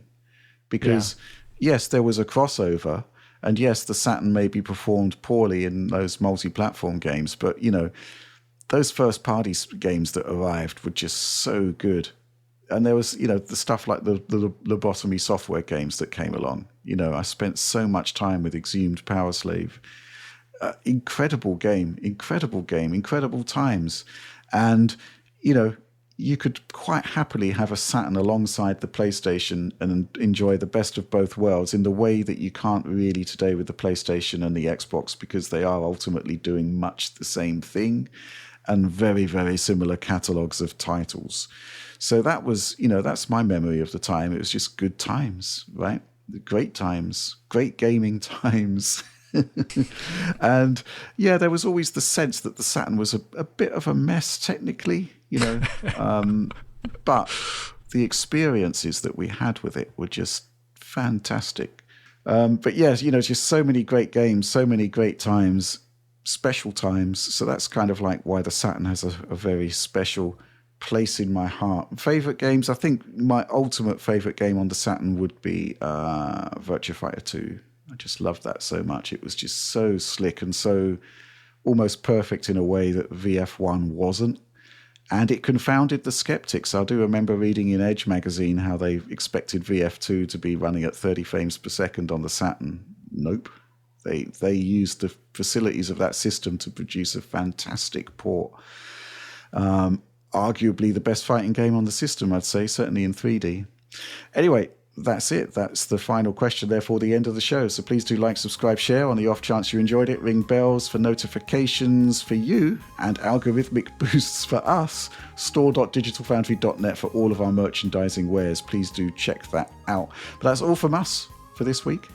Because, yes, there was a crossover. And yes, the Saturn maybe performed poorly in those multi-platform games, but, those first-party games that arrived were just so good. And there was, the stuff like the lobotomy software games that came along. I spent so much time with Exhumed Power Slave. Incredible game, incredible times. And, you could quite happily have a Saturn alongside the PlayStation and enjoy the best of both worlds in the way that you can't really today with the PlayStation and the Xbox, because they are ultimately doing much the same thing and very, very similar catalogs of titles. So that was, that's my memory of the time. It was just good times, right? Great times, great gaming times. And yeah, there was always the sense that the Saturn was a bit of a mess technically, but the experiences that we had with it were just fantastic. But yes, just so many great games, so many great times, special times. So that's kind of like why the Saturn has a very special place in my heart. Favorite games, I think my ultimate favorite game on the Saturn would be Virtua Fighter 2. I just loved that so much. It was just so slick and so almost perfect in a way that VF1 wasn't. And it confounded the skeptics. I do remember reading in Edge magazine how they expected VF2 to be running at 30 frames per second on the Saturn. Nope. They used the facilities of that system to produce a fantastic port. Arguably the best fighting game on the system, I'd say, certainly in 3D. Anyway, that's it. That's the final question, therefore the end of the show. So please do like, subscribe, share on the off chance you enjoyed it. Ring bells for notifications for you and algorithmic boosts for us. Store.digitalfoundry.net for all of our merchandising wares. Please do check that out. But that's all from us for this week.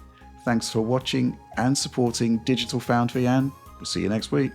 Thanks for watching and supporting Digital Foundry, and we'll see you next week.